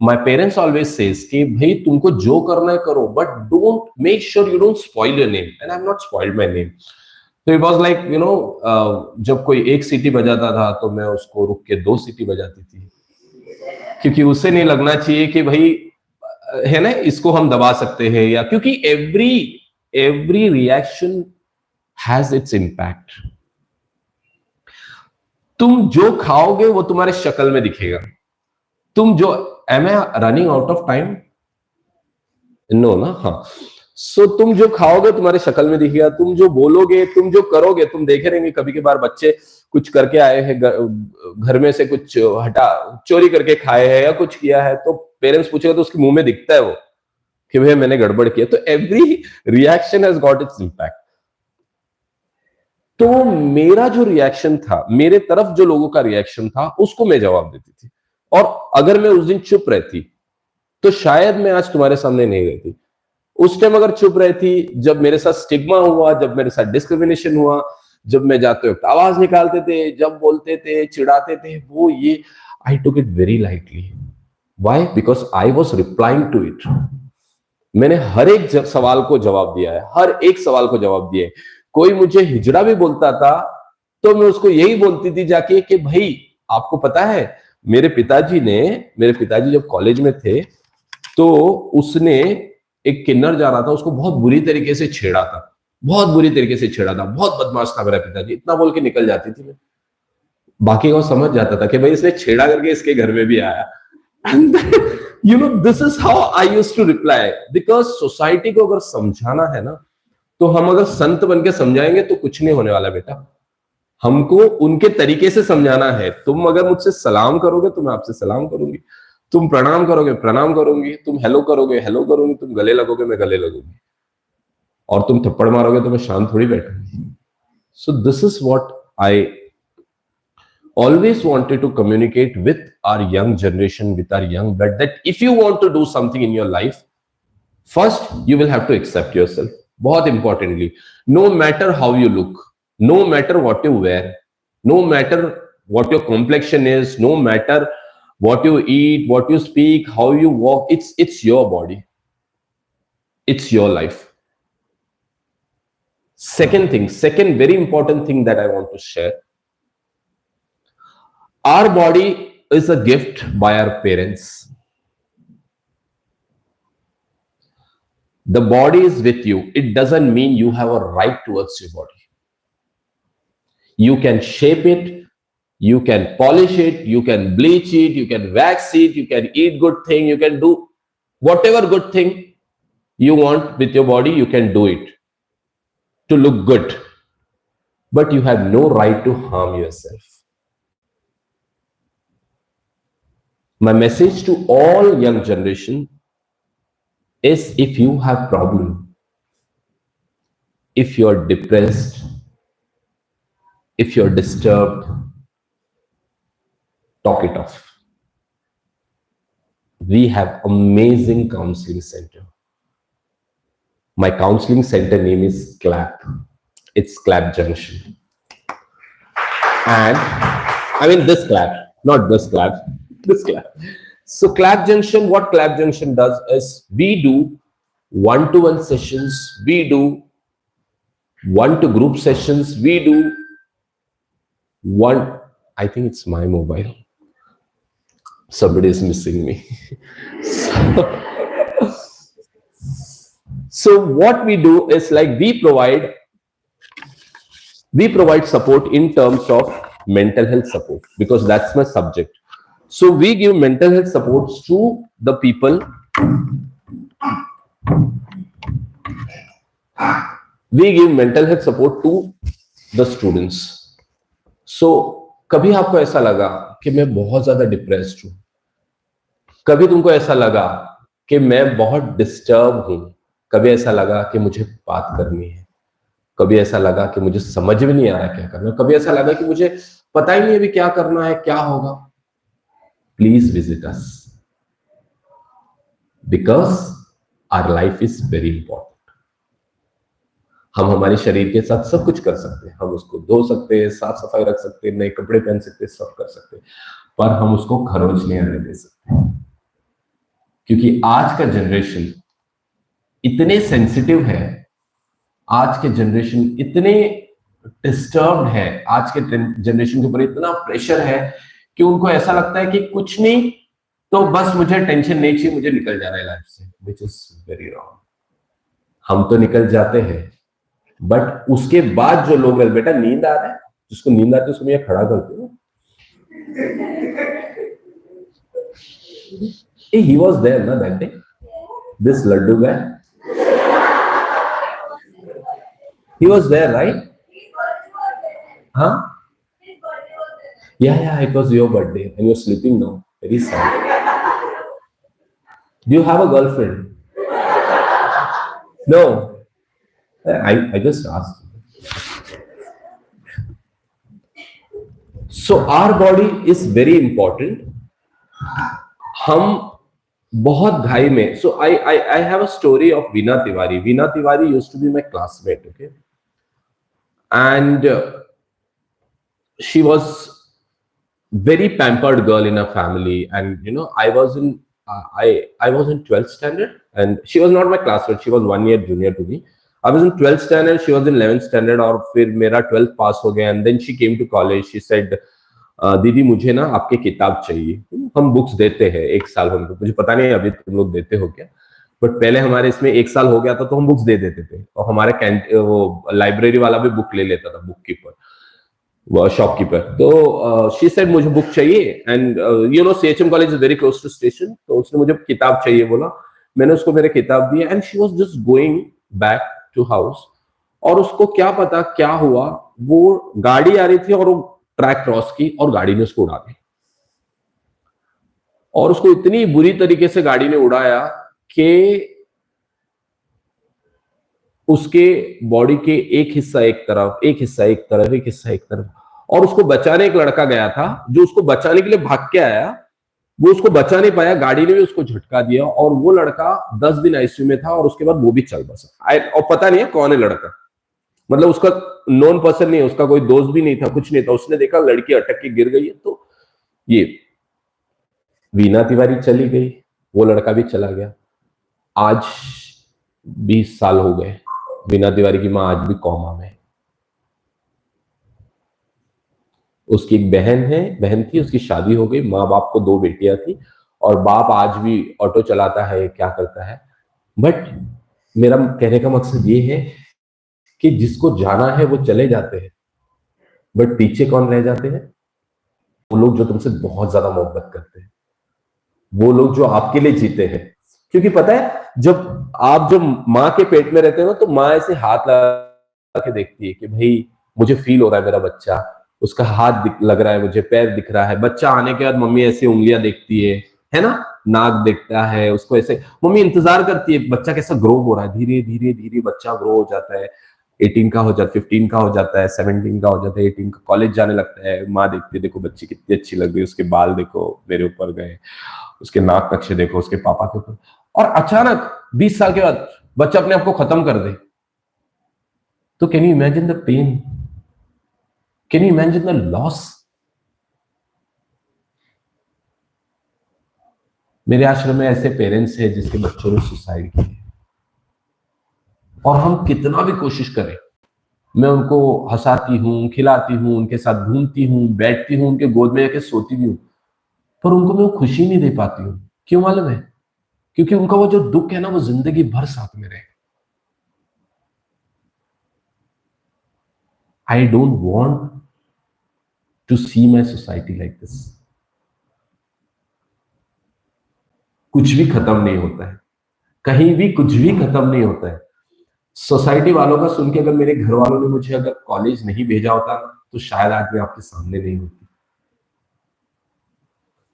[SPEAKER 6] My parents always says कि भाई तुमको जो करना है करो, but don't make sure you don't spoil your name, and I've not spoiled my name. So it was like जब कोई एक सीटी बजाता था तो मैं उसको रुक के 2 सीटी बजाती थी, क्योंकि उसे नहीं लगना चाहिए कि भाई है ना इसको हम दबा सकते हैं, या क्योंकि every reaction has its impact. तुम जो खाओगे वो तुम्हारे शक्ल में दिखेगा। तुम जो, am I running out of time? No ना? हाँ। सो तुम जो खाओगे तुम्हारे शक्ल में दिखेगा, तुम जो बोलोगे, तुम जो करोगे, तुम देखे रहेंगे कभी कभार बच्चे कुछ करके आए हैं घर में से, कुछ चोरी करके खाए हैं या कुछ किया है, तो पेरेंट्स पूछेगा तो उसके मुंह में दिखता है वो कि भाई मैंने गड़बड़ किया। तो every reaction has got its impact. तो मेरा जो रिएक्शन था, मेरे तरफ जो लोगों का रिएक्शन था, उसको मैं जवाब देती थी। और अगर मैं उस दिन चुप रहती तो शायद मैं आज तुम्हारे सामने नहीं रहती। उस टाइम अगर चुप रहती, जब मेरे साथ स्टिग्मा हुआ, जब मेरे साथ डिस्क्रिमिनेशन हुआ, जब मैं जाते वक्त आवाज निकालते थे, जब बोलते थे, चिढ़ाते थे, वो ये I took it very lightly. Why? Because I was replying to it. मैंने हर एक सवाल को जवाब दिया है, हर एक सवाल को जवाब दिया है। कोई मुझे हिजड़ा भी बोलता था तो मैं उसको यही बोलती थी जाके कि भाई आपको पता है मेरे पिताजी जब कॉलेज में थे तो उसने एक किन्नर जा रहा था, उसको बहुत बुरी तरीके से छेड़ा था, बहुत बुरी तरीके से छेड़ा था, बहुत बदमाश था मेरा पिताजी। इतना बोल के निकल जाती थी मैं। बाकी को समझ जाता था कि भाई इसने छेड़ा करके इसके घर में भी आया। And then, this is how I used to reply, because society को अगर समझाना है ना, तो हम अगर संत बन के समझाएंगे तो कुछ नहीं होने वाला बेटा। हमको उनके तरीके से समझाना है। तुम अगर मुझसे सलाम करोगे तो मैं आपसे सलाम करूंगी, तुम प्रणाम करोगे प्रणाम करूंगी, तुम हेलो करोगे हेलो करूंगी, तुम गले लगोगे मैं गले लगूंगी, और तुम थप्पड़ मारोगे तो मैं शांत थोड़ी बैठूंगी। So this is what I always wanted to communicate with our young generation, with our young blood, that if you want to do something in your life, first you will have to accept yourself. बहुत importantly, no matter how you look, no matter what you wear, no matter what your complexion is, no matter what you eat, what you speak, how you walk, it's your body, it's your life. Second very important thing that I want to share. Our body is a gift by our parents. The body is with you. It doesn't mean you have a right towards your body. You can shape it, You can polish it, you can bleach it, you can wax it, you can eat good thing, you can do whatever good thing you want with your body, you can do it to look good. But you have no right to harm yourself. My message to all young generation is, if you have problem, if you're depressed, if you're disturbed, talk it off. We have amazing counseling center. My counseling center name is CLAP. It's CLAP Junction. And I mean this CLAP, not this CLAP, this CLAP. So CLAP Junction, what CLAP Junction does is, we do one-to-one sessions, we do one-to-group sessions, we do one, I think it's my mobile. Somebody is missing me. So what we do is, like, we provide support in terms of mental health support, because that's my subject. So we give mental health supports to the people. We give mental health support to the students. So कभी आपको ऐसा लगा कि मैं बहुत ज्यादा depressed हूं, कभी तुमको ऐसा लगा कि मैं बहुत डिस्टर्ब हूं, कभी ऐसा लगा कि मुझे बात करनी है, कभी ऐसा लगा कि मुझे समझ में नहीं आ रहा क्या करना, कभी ऐसा लगा कि मुझे पता ही नहीं अभी क्या करना है, क्या होगा, please visit us, because our life is very important. हम हमारे शरीर के साथ सब कुछ कर सकते हैं, हम उसको धो सकते हैं, साफ सफाई रख सकते हैं, नए कपड़े पहन सकते हैं, सब कर सकते हैं, पर हम उसको खरोच नहीं आने दे सकते, क्योंकि आज का जनरेशन इतने सेंसिटिव है, आज के जनरेशन इतने डिस्टर्ब्ड है, आज के जनरेशन के ऊपर इतना प्रेशर है कि उनको ऐसा लगता है कि कुछ नहीं तो बस मुझे टेंशन नहीं चाहिए, मुझे निकल जाना है लाइफ से, विच इज वेरी रॉन्ग. हम तो निकल जाते हैं, बट उसके बाद जो लोग, बेटा नींद आ रहा है, जिसको नींद आती है उसको मैं खड़ा करती हूँ. He was there na that day, this laddu guy, he was there, right? Huh? Yeah, it was your birthday and you're sleeping now, very sad. Do you have a girlfriend? No, I just asked. So our body is very important. हम बहुत घाई में, so I have a story of Veena Tiwari. Veena Tiwari used to be my classmate, okay, and she was very pampered girl in her family, and you know, I was in 12th standard and she was not my classmate, she was 1 year junior to me. I was in 12th standard, she was in 11th standard, और फिर मेरा 12th पास हो गया, and then she came to college. She said, दीदी मुझे ना आपके किताब चाहिए. हम बुक्स देते हैं 1 साल, हम मुझे पता नहीं अभी तुम लोग देते हो क्या, बट पहले हमारे इसमें 1 साल हो गया था तो हम बुक्स दे देते थे, और हमारे वो लाइब्रेरी वाला भी बुक ले लेता था, बुक कीपर, शॉपकीपर. तो शी सेड मुझे बुक चाहिए, and you know CHM college is very close to station, तो उसने मुझे किताब चाहिए बोला, मैंने उसको मेरे किताब दिया, and she was just going back to house, और उसको क्या पता क्या हुआ, वो गाड़ी आ रही थी और वो ट्रैक क्रॉस की और गाड़ी ने उसको उड़ा दी, और उसको इतनी बुरी तरीके से गाड़ी ने उड़ाया कि उसके बॉडी के एक हिस्सा एक तरफ, एक हिस्सा एक तरफ, एक हिस्सा एक तरफ, और उसको बचाने एक लड़का गया था जो उसको बचाने के लिए भाग के आया, वो उसको बचा नहीं पाया, गाड़ी ने भी उसको झटका दिया, और वो लड़का 10 दिन आईसीयू में था, और उसके बाद वो भी चल बसा. और पता नहीं है कौन है लड़का, मतलब उसका नॉन पर्सन नहीं है, उसका कोई दोस्त भी नहीं था, कुछ नहीं था. उसने देखा लड़की अटक के गिर गई है, तो ये वीना तिवारी चली गई, वो लड़का भी चला गया. आज 20 साल हो गए, वीना तिवारी की मां आज भी कोमा में. उसकी एक बहन थी, उसकी शादी हो गई, माँ बाप को 2 बेटियां थी, और बाप आज भी ऑटो चलाता है, क्या करता है. बट मेरा कहने का मकसद ये है कि जिसको जाना है वो चले जाते हैं, बट पीछे कौन रह जाते हैं? वो लोग जो तुमसे बहुत ज्यादा मोहब्बत करते हैं, वो लोग जो आपके लिए जीते हैं। क्योंकि पता है, जब माँ के पेट में रहते हो ना, तो माँ ऐसे हाथ लगा के देखती है कि भाई मुझे फील हो रहा है मेरा बच्चा, उसका हाथ लग रहा है, मुझे पैर दिख रहा है। बच्चा आने के बाद मम्मी ऐसे उंगलियां देखती है ना, नाक देखता है, उसको ऐसे मम्मी इंतजार करती है बच्चा कैसा ग्रो हो रहा है। धीरे धीरे धीरे बच्चा ग्रो हो जाता है, 18 का हो जाता है, 15 का हो जाता है, 17 का हो जाता है, 18 का कॉलेज जाने लगता है। माँ देखती है, देखो बच्ची कितनी अच्छी लग रही है, उसके बाल देखो मेरे ऊपर गए, उसके नाक नक्शे देखो उसके पापा के ऊपर। और अचानक 20 साल के बाद बच्चा अपने आप को खत्म कर दे, तो can you imagine the pain, can you imagine the loss. मेरे आश्रम में ऐसे पेरेंट्स हैं जिसके बच्चों ने सुसाइड किया, और हम कितना भी कोशिश करें, मैं उनको हंसाती हूँ, खिलाती हूँ, उनके साथ घूमती हूँ, बैठती हूँ, उनके गोद में आके सोती भी हूँ, पर उनको मैं वो खुशी नहीं दे पाती हूँ। क्यों मालूम है? क्योंकि उनका वो जो दुख है ना, वो जिंदगी भर साथ में रहेगा। I don't want to see my society like this. कुछ भी खत्म नहीं होता है, कहीं भी कुछ भी खत्म नहीं होता है। सोसाइटी वालों का सुन के अगर मेरे घर वालों ने मुझे अगर कॉलेज नहीं भेजा होता ना, तो शायद आज मैं आपके सामने नहीं होती।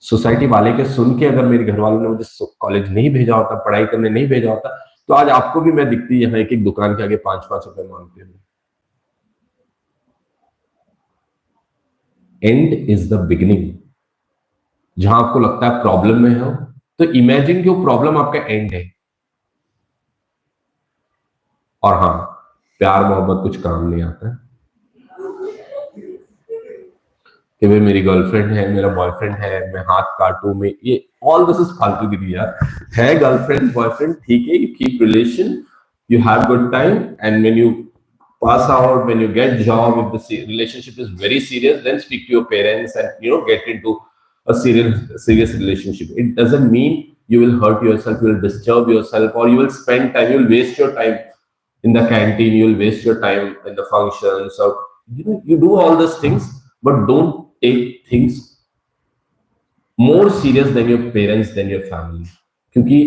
[SPEAKER 6] सोसाइटी वाले के सुन के अगर मेरे घर वालों ने मुझे कॉलेज नहीं भेजा होता, पढ़ाई करने नहीं भेजा होता, तो आज आपको भी मैं दिखती यहाँ एक एक दुकान के आगे 5-5 रुपए मांगते हुए। And is the beginning. जहां आपको लगता है प्रॉब्लम में हो, तो इमेजिन कि वो प्रॉब्लम आपका एंड है। और हाँ, प्यार मोहब्बत कुछ काम नहीं आता है कि भाई मेरी गर्लफ्रेंड है, मेरा बॉयफ्रेंड है, मैं हाथ काटूं, मैं ये ऑल दिस इज फालतूगिरी यार। है गर्लफ्रेंड बॉयफ्रेंड, ठीक है, you keep relation, you have good time, and when you pass out, when you get job, if the relationship is very serious, then speak to your parents and get into a serious relationship. It doesn't mean you will hurt yourself, you will disturb yourself, or you will spend time, you will waste your time in the canteen, you will waste your time in the functions, or you do all these things, but don't take things more serious than your parents, than your family. क्योंकि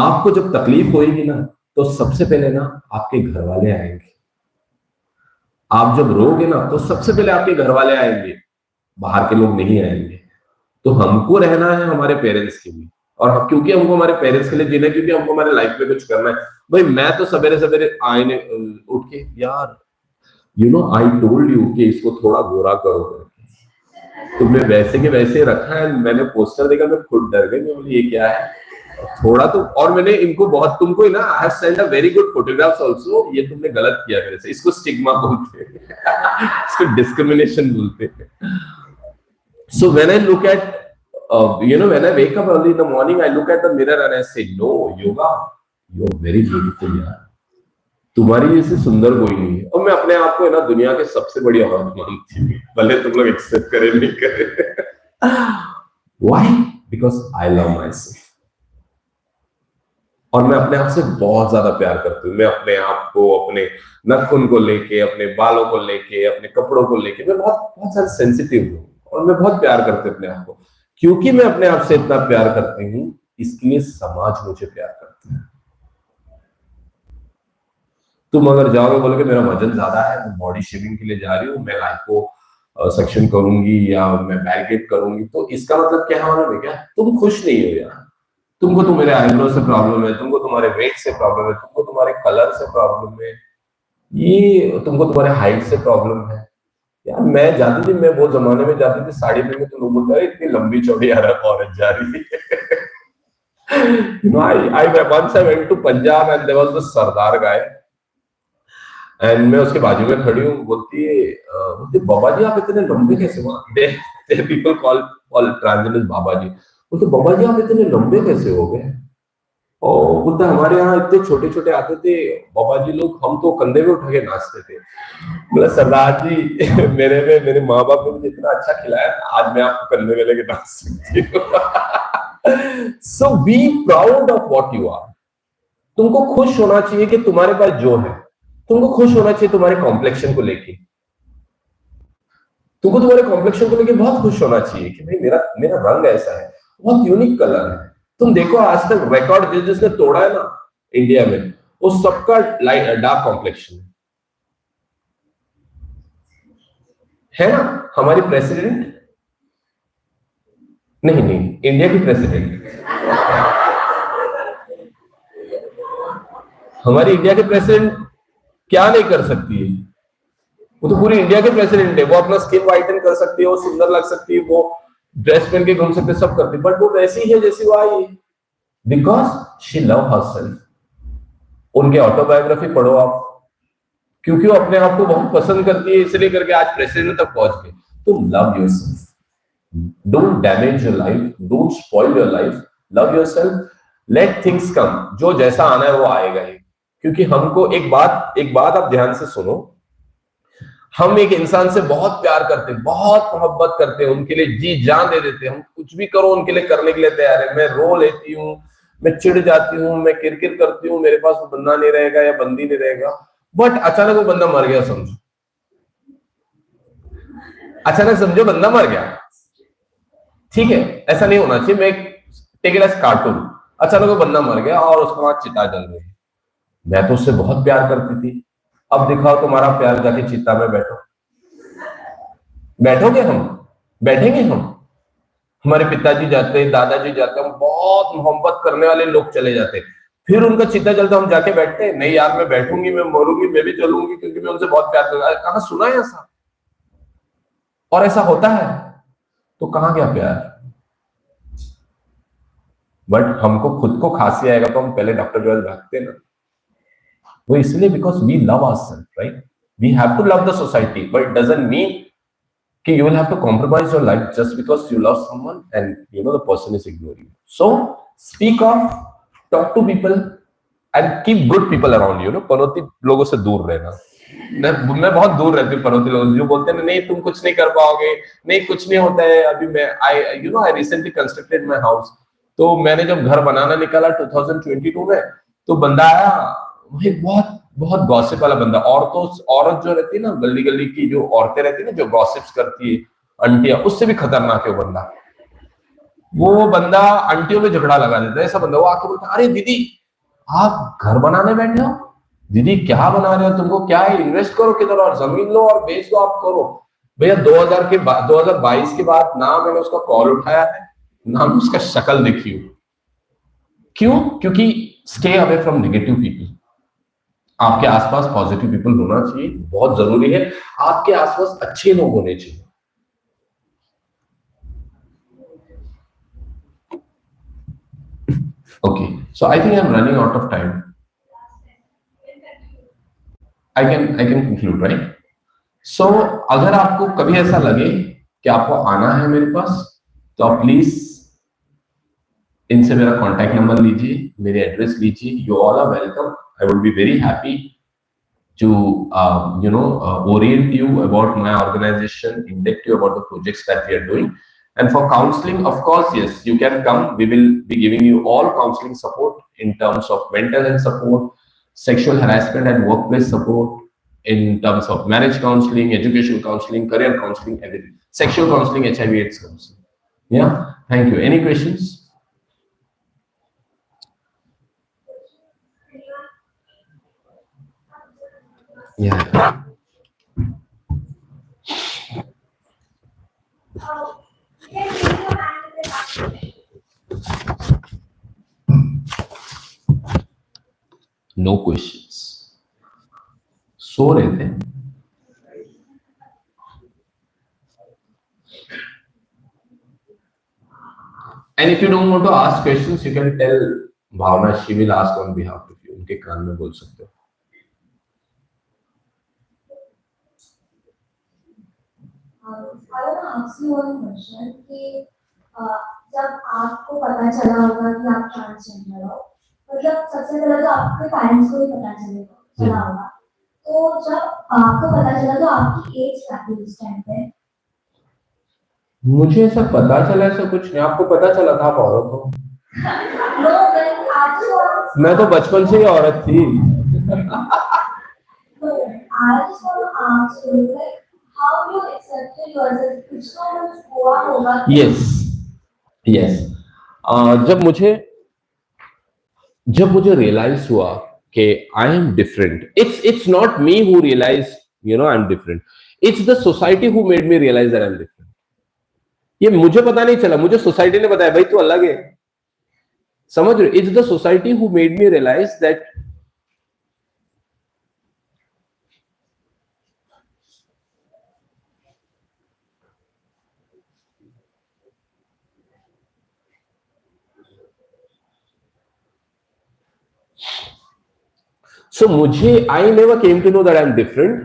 [SPEAKER 6] आपको जब तकलीफ होगी ना, तो सबसे पहले ना आपके घर वाले आएंगे। आप जब रोगे ना, तो सबसे पहले आपके घर वाले आएंगे, बाहर के लोग नहीं आएंगे। तो हमको रहना है हमारे पेरेंट्स के लिए, और क्योंकि हमको हमारे पेरेंट्स के लिए जीना है, क्योंकि हमको हमारे लाइफ में कुछ करना है। भाई मैं तो सवेरे सवेरे आईने उठ के, यार आई टोल्ड यू कि इसको थोड़ा गोरा करो, तुमने वैसे के वैसे रखा है। मैंने पोस्टर देखा, मैं खुद डर गई, मैं बोली ये क्या है थोड़ा तो। और मैंने इनको बहुत, तुमको ना I have send a very good photographs also, ये तुमने गलत किया मेरे से, इसको स्टिग्मा बोलते हैं इसको डिस्क्रिमिनेशन बोलते हैं। So when I look at when I wake up early in the morning, I look at the mirror and I say, no, Yoga, you are very beautiful यार, तुम्हारी जैसे सुंदर कोई नहीं है। और मैं अपने आप को ना दुनिया के सबसे बड़ी औरत मानती हूँ, भले तुम लोग एक्सेप्ट करे नहीं करे। Why? Because I love myself. और मैं अपने आप से बहुत ज्यादा प्यार करती हूँ। मैं अपने आप को, अपने नाखून को लेके, अपने बालों को लेके, अपने कपड़ों को लेके, मैं बहुत ज्यादा सेंसिटिव हूँ, और मैं बहुत प्यार करती हूँ अपने आप को। क्योंकि मैं अपने आप से इतना प्यार करती हूँ, इसलिए समाज मुझे प्यार करता है। तुम अगर जाओगे, बोलोगे मेरा वजन ज्यादा है, मैं बॉडी शेविंग के लिए जा रही हूँ, मैं लाइको सेक्शन करूंगी या मैं बैरिकेड करूंगी, तो इसका मतलब क्या है क्या? तुम खुश नहीं हो यार। तुमको तुम्हारे आईब्रो से प्रॉब्लम है, तुमको तुम्हारे वेट से प्रॉब्लम है, तुमको तुम्हारे कलर से प्रॉब्लम है, ये तुमको तुम्हारे हाइट से प्रॉब्लम है। यार मैं जाती थी, मैं वो जमाने में जाती थी साड़ी में, तो लोग बोलते हैं इतनी लंबी चौड़ी औरत जा रही है। I once I went to Punjab and there was this Sardar guy, and मैं उसके बाजू में खड़ी हूँ, बोलती बाबा जी आप इतने लंबे कैसे? वहां people call transgenders बाबा जी। बोलते बाबा जी आप इतने लंबे कैसे हो गए? और बोलते हमारे यहाँ इतने छोटे छोटे आते थे बाबा जी लोग, हम तो कंधे में उठा के नाचते थे। बोला सरदार जी मेरे माँ बाप ने मुझे इतना अच्छा खिलाया, आज मैं आपको कंधे में लेके नाच सकती हूँ। So be proud of what you are. तुमको खुश होना चाहिए कि तुम्हारे पास जो है, तुमको खुश होना चाहिए तुम्हारे कॉम्प्लेक्शन को लेके। तुमको तुम्हारे कॉम्प्लेक्शन को लेके बहुत खुश होना चाहिए कि भाई मेरा मेरा रंग ऐसा है, बहुत यूनिक कलर है। तुम देखो आज तक रिकॉर्ड जिसने तोड़ा है ना इंडिया में, वो सबका लाइट डार्क कॉम्प्लेक्शन है ना। हमारी प्रेसिडेंट नहीं इंडिया की प्रेसिडेंट, हमारी इंडिया के प्रेसिडेंट क्या नहीं कर सकती है, वो तो पूरी इंडिया के प्रेसिडेंट है। वो अपना स्किन वाइटन कर सकती है, वो सुंदर लग सकती है, वो ड्रेस पहन के घूम सकते, सब करती है, बट वो वैसी ही है जैसी वो आई, बिकॉज शी लव हरसेल्फ। उनके ऑटोबायोग्राफी पढ़ो आप, क्योंकि वो अपने आप को बहुत पसंद करती है, इसलिए करके आज प्रेसिडेंट तक पहुंच गए। तुम love yourself, don't damage your life, don't spoil your life, love yourself, let things come. जो जैसा आना है वो आएगा ही, क्योंकि हमको एक बात आप ध्यान से सुनो, हम एक इंसान से बहुत प्यार करते हैं, बहुत मोहब्बत करते हैं, उनके लिए जी जान दे देते हैं, हम कुछ भी करो उनके लिए करने के लिए तैयार है। मैं रो लेती हूँ, मैं चिढ़ जाती हूँ, मैं किरकिर करती हूँ, मेरे पास वो बंदा नहीं रहेगा या बंदी नहीं रहेगा, बट अचानक वो बंदा मर गया, समझो, अचानक समझो बंदा मर गया, ठीक है, ऐसा नहीं होना चाहिए। मैं टेक इट एज कार्टून, अचानक वो बंदा मर गया और उसके बाद चिता जल रही है। मैं तो उससे बहुत प्यार करती थी, अब दिखाओ तुम्हारा प्यार, जाके चिता में बैठो, बैठोगे हम, बैठेंगे हम। हमारे पिताजी जाते, दादाजी जाते, हम बहुत मोहब्बत करने वाले लोग चले जाते, फिर उनका चिता जलता, हम जाके बैठते नहीं यार मैं बैठूंगी, मैं मरूंगी, मैं भी चलूंगी, क्योंकि मैं उनसे बहुत प्यार करता। कहां सुना है ऐसा? और ऐसा होता है तो कहां गया प्यार? बट हमको खुद को खांसी आएगा तो हम पहले डॉक्टर के पास भागते ना, वो इसलिए because we love ourself, right? We have to love the society, but it doesn't mean कि you will have to compromise your life just because you love someone and you know the person is ignoring you. So speak off, talk to people and keep good people around you. पनौती लोगों से दूर रहना। मैं बहुत दूर रहती हूँ पनौती लोगों से, जो बोलते हैं नहीं तुम कुछ नहीं कर पाओगे, नहीं कुछ नहीं होता है। अभी मैं I recently constructed my house, तो मैंने जब घर बनाना निकाला 2022 में, तो बंदा आया, वही बहुत बहुत गॉसिप वाला बंदा। औरत जो रहती है ना, गली गली की जो औरतें रहती है ना, जो गॉसिप्स करती है, आंटियां, उससे भी खतरनाक है वो बंदा। वो बंदा आंटियों में झगड़ा लगा देता है, ऐसा बंदा। वो आके बोलता है, अरे दीदी आप घर बनाने बैठे हो, दीदी क्या बना रहे हो, तुमको क्या है, इन्वेस्ट करो किधर और जमीन लो और बेच दो, आप करो। भैया 2022 के बाद ना मैंने उसका कॉल उठाया है, ना उसका शक्ल देखी हो। क्यों? क्योंकि stay away from negative people. आपके आसपास पॉजिटिव पीपल होना चाहिए, बहुत जरूरी है। आपके आसपास अच्छे लोग होने चाहिए। Okay, so I think I am running out of time. I can conclude, right? So अगर आपको कभी ऐसा लगे कि आपको आना है मेरे पास, तो आप प्लीज इनसे मेरा कॉन्टैक्ट नंबर लीजिए, मेरे एड्रेस लीजिए। You all are welcome. I would be very happy to orient you about my organization, induct you about the projects that we are doing. And for counseling, of course, yes, you can come. We will be giving you all counseling support in terms of mental health support, sexual harassment and workplace support, in terms of marriage counseling, education counseling, career counseling, everything. Sexual counseling, HIV/AIDS counseling. Yeah, thank you. Any questions? Yeah. No questions. सो रहे थे? And if you don't want to ask questions, you can tell Bhavna. She will ask on behalf of you. उनके कान में बोल सकते हो.
[SPEAKER 4] I want to ask you one question कि जब आपको पता चला होगा कि आप ट्रांसजेंडर हो, मतलब सबसे पहले तो आपके पेरेंट्स को ही पता चला होगा, तो जब आपको पता चला तो आपकी एज क्या थी उस टाइम पे?
[SPEAKER 6] मुझे ऐसा पता चला, ऐसा कुछ नहीं। आपको पता चला था आप औरत हो? मैं तो बचपन से ही औरत थी।
[SPEAKER 4] I just want to ask you, like, how you accepted yourself? कुछ तो कुछ हुआ होगा.
[SPEAKER 6] Yes. जब मुझे रियलाइज हुआ कि I am different, it's not me who realise I am different, it's the society who made me realise that I am different. ये मुझे पता नहीं चला, मुझे सोसाइटी ने बताया भाई तू अलग है. समझ रहे? It's the society who made me realise that so I never came to know that I'm different.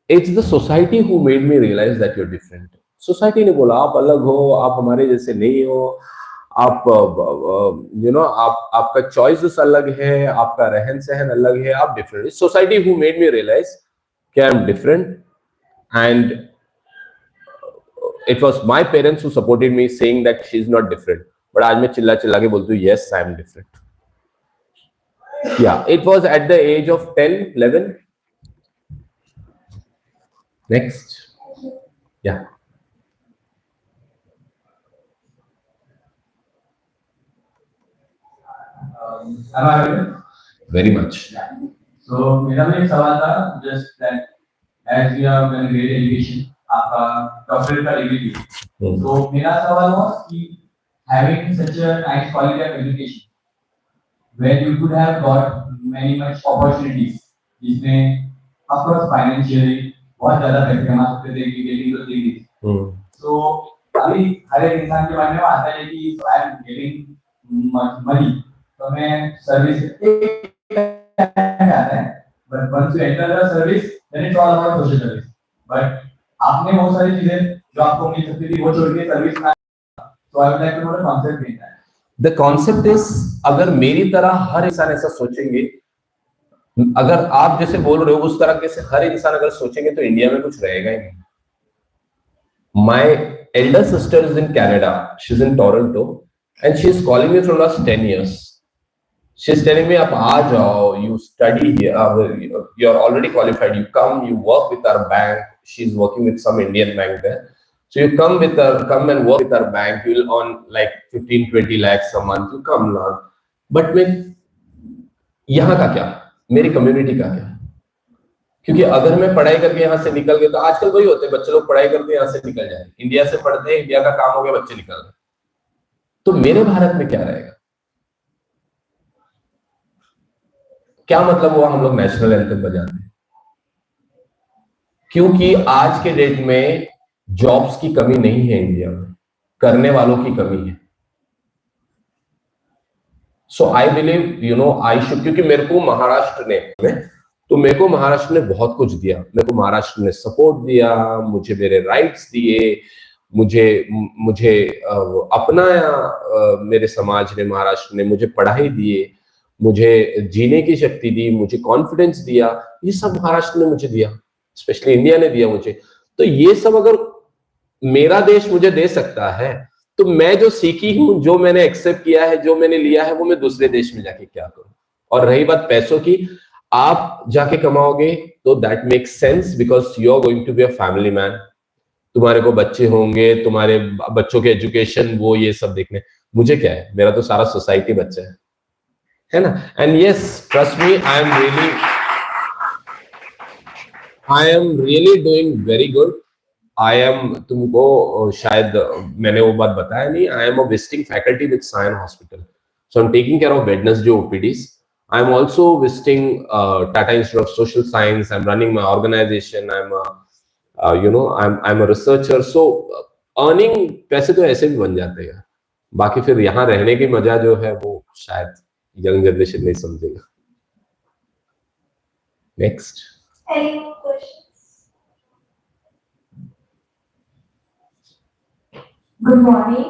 [SPEAKER 6] It's the society who made me realize that you're different. Society ने बोला आप अलग हो, आप हमारे जैसे नहीं हो, आप आपका चॉइसेस अलग है, आपका रहन सहन अलग है, आप different. It's society who made me realize कि I am different, and it was my parents who supported me saying that she is not different. But आज मैं चिल्ला चिल्ला के बोलती हूँ yes I am different. Yeah, it was at the age of 10, 11. Next. Yeah.
[SPEAKER 3] Am I audible?
[SPEAKER 6] Very much.
[SPEAKER 3] Yeah. So मेरा भी एक सवाल था, just that as you have done great education, आपका डॉक्टरेट का डिग्री थी. So मेरा सवाल was कि having such a nice quality of education, where you could have got many much opportunities, जिसमें of course financially बहुत ज़्यादा पैसे कमा सकते थे कि getting those degrees. So अभी हर एक इंसान के बारे में आता है कि I am getting money, तो मैं सर्विस आता है, but once you enter the service, then it's all about social service. But आपने बहुत सारी चीजें जो आपको मिल सकती थी वो छोड़ के सर्विस में, so I would like to know the concept behind that.
[SPEAKER 6] The concept is, अगर मेरी तरह हर इंसान ऐसा सोचेंगे, अगर आप जैसे बोल रहे हो उस तरह से हर इंसान अगर सोचेंगे तो इंडिया में कुछ रहेगा ही नहीं. My elder sister is in Canada. She's in Toronto, and she's calling me from last 10 years. She's telling me, "आप आ जाओ, you study here, you're already qualified. You come, you work with our bank." She's working with some Indian bank there. So you come and work with our bank. You'll earn like 15-20 lakhs a month. You come learn. But मैं यहाँ का क्या, मेरी community का क्या? क्योंकि अगर मैं पढ़ाई करके यहाँ से निकल गए, तो आजकल वही होते हैं, बच्चे लोग पढ़ाई करते यहाँ से निकल जाए, इंडिया से पढ़ते हैं, इंडिया का काम हो गया, बच्चे निकल गए, तो मेरे भारत में क्या रहेगा? क्या मतलब हुआ हम लोग नेशनल एंथम बजाते हैं? क्योंकि आज के डेट में जॉब्स की कमी नहीं है इंडिया में, करने वालों की कमी है. सो आई बिलीव आई शुड, क्योंकि मेरे को महाराष्ट्र ने बहुत कुछ दिया. मेरे को महाराष्ट्र ने सपोर्ट दिया, मुझे मेरे राइट्स दिए, मुझे अपनाया. मेरे समाज ने, महाराष्ट्र ने मुझे पढ़ाई दिए, मुझे जीने की शक्ति दी, मुझे कॉन्फिडेंस दिया. ये सब महाराष्ट्र ने मुझे दिया, स्पेशली इंडिया ने दिया मुझे. तो ये सब अगर मेरा देश मुझे दे सकता है, तो मैं जो सीखी हूं, जो मैंने एक्सेप्ट किया है, जो मैंने लिया है, वो मैं दूसरे देश में जाके क्या करूं? और रही बात पैसों की, आप जाके कमाओगे तो that makes sense, because you are going to be a family man. तुम्हारे को बच्चे होंगे, तुम्हारे बच्चों के एजुकेशन, वो ये सब देखने. मुझे क्या है, मेरा तो सारा सोसाइटी बच्चा है ना. And yes, trust me, I am really doing very good. तुमको शायद मैंने वो बात बताया नहीं, I am a visiting faculty with Sion hospital, so I am taking care of Wednesday OPDs. I am also visiting Tata Institute of Social Science. I'm running my organization. I'm a researcher. So earning पैसे तो ऐसे भी बन जाते हैं, बाकी फिर यहाँ रहने की मजा जो है वो शायद यंग जनरेशन नहीं समझेगा. Next.
[SPEAKER 4] Any more questions? Good morning.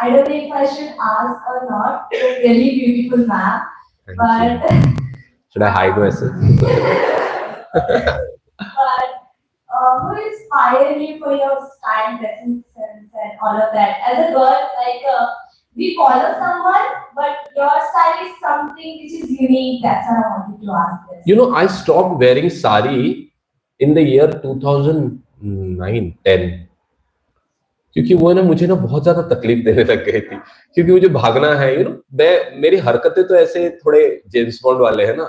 [SPEAKER 4] I don't know if I should ask or not. Really beautiful ma'am. But
[SPEAKER 6] should I hide myself?
[SPEAKER 4] But who inspired you for your style, dressing sense, and all of that? As a girl, like we follow someone, but your style is something which is unique. That's what I wanted to ask this.
[SPEAKER 6] I stopped wearing sari in the year 2009-10, क्योंकि वो ना मुझे ना बहुत ज्यादा तकलीफ देने लग गई थी, क्योंकि मुझे भागना है, मेरी हरकतें तो ऐसे थोड़े जेम्स बॉन्ड वाले हैं ना,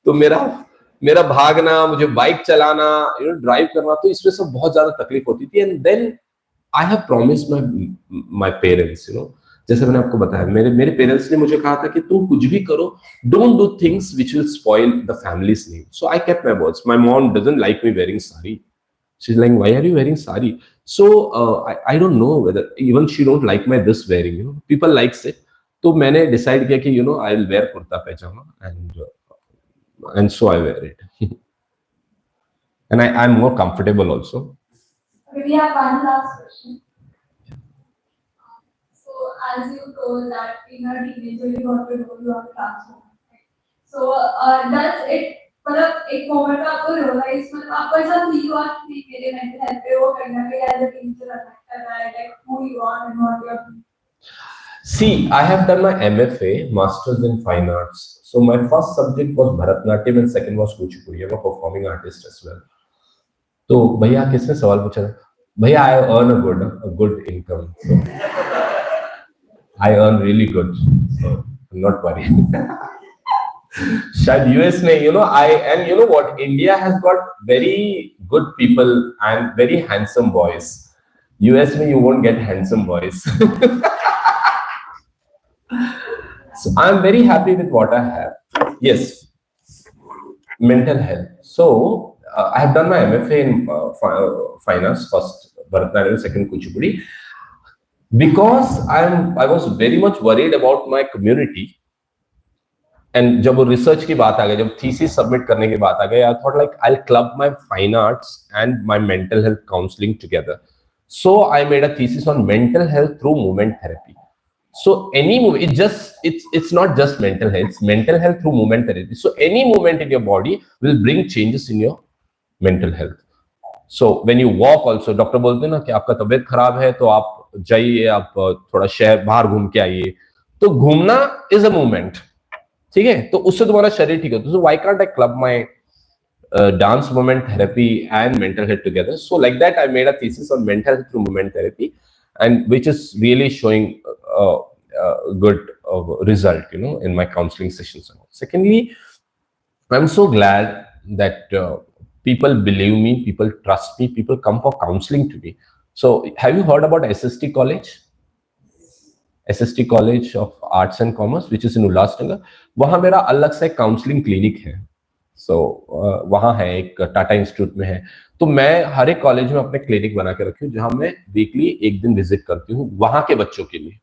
[SPEAKER 6] तो मेरा भागना, मुझे बाइक चलाना, ड्राइव करना, तो इसमें सब बहुत ज्यादा तकलीफ होती थी. And then I have promised my parents, जैसे मैंने आपको बताया, मेरे पेरेंट्स ने मुझे कहा था कि तुम कुछ भी करो, don't do things which will spoil the families name. So I kept my words. My mom doesn't like me wearing sari. She's like, why are you wearing sari? So I don't know whether even she don't like my this wearing. People likes it. तो मैंने decide किया कि I will wear kurta pajama and so I wear it. And I'm more comfortable also.
[SPEAKER 4] Okay, we have one last question. So as you told that in a teenager you got to know your classroom. So does it मतलब एक moment में आपको realise मतलब आपको ऐसा feel हुआ कि मेरे मेंटल हेल्थ पे वो करना भी एज अ टीचर अफेक्ट कर रहा है, like who you are and what you are.
[SPEAKER 6] See, I have done my MFA, Masters in Fine Arts. So my first subject was Bharatnatyam and second was Kuchipudi. I'm a performing artist as well. तो भैया किसने सवाल पूछा? भैया, I earn a good income. So I earn really good. So I'm not worried. शायद US में what, India has got very good people and very handsome boys. US में you won't get handsome boys. So I'm very happy with what I have. Yes, mental health. So I have done my MFA in finance, first Bharatanatyam, second Kuchipudi, because I was very much worried about my community. And जब research की बात आ गई, जब thesis submit करने की बात आ गई, I thought like I will club my fine arts and my mental health counselling together. So I made a thesis on mental health through movement therapy. So any movement, it's not just mental health, it's mental health through movement therapy. So any movement in your body will bring changes in your mental health. So when you walk also, doctor बोलते हैं ना कि आपका तबीयत खराब है तो आप जाइए, आप थोड़ा शहर बाहर घूम के आइए. तो घूमना इज अ मूवमेंट, ठीक है, तो उससे तुम्हारा शरीर ठीक होता है. So why can't I club my dance movement therapy and mental health together? So like that I made a thesis on mental health through movement therapy, and which is really showing good result, in my counseling sessions. Secondly, I'm so glad that people believe me, people trust me, people come for counseling to me. So have you heard about SST College? SST College of Arts and Commerce, which is in Ulhasnagar. वहाँ मेरा अलग से counselling clinic है. सो वहाँ है, एक Tata institute में है. तो मैं हर एक कॉलेज में अपने क्लिनिक बना के रखी हूँ, जहाँ मैं वीकली एक दिन विजिट करती हूँ वहाँ के बच्चों के लिए.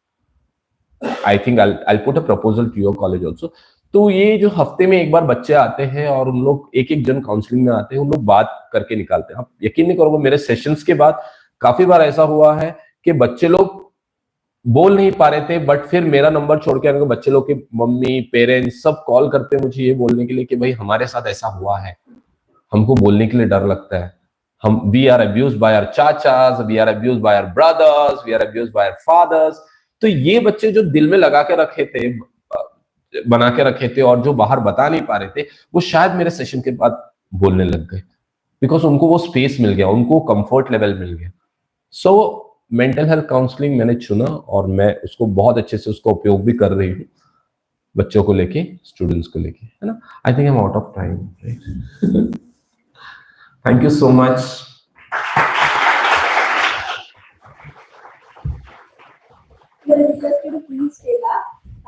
[SPEAKER 6] I think I put a proposal to your college also. तो ये जो हफ्ते में एक बार बच्चे आते हैं और उन लोग एक जन काउंसलिंग में आते हैं, उन लोग बात करके निकालते हैं. आप यकीन नहीं करोगे, मेरे सेशंस के बाद काफी बार ऐसा हुआ है कि बच्चे लोग बोल नहीं पा रहे थे, बट फिर मेरा नंबर छोड़ के आने बच्चे लोग के मम्मी पेरेंट्स सब कॉल करते हैं मुझे ये बोलने के लिए कि भाई हमारे साथ ऐसा हुआ है, हमको बोलने के लिए डर लगता है, हम we are abused by our chachas, we are abused by our brothers, we are abused by our fathers. तो ये बच्चे जो दिल में लगा के रखे थे, बना के रखे थे और जो बाहर बता नहीं पा रहे थे, वो शायद मेरे सेशन के बाद बोलने लग गए, बिकॉज उनको वो स्पेस मिल गया, उनको कंफर्ट लेवल मिल गया. सो मेंटल हेल्थ काउंसलिंग मैंने चुना और मैं उसको बहुत अच्छे से उसका उपयोग भी कर रही हूँ बच्चों को लेके, स्टूडेंट्स को लेके, है ना. आई think I am out of time. Thank you so much.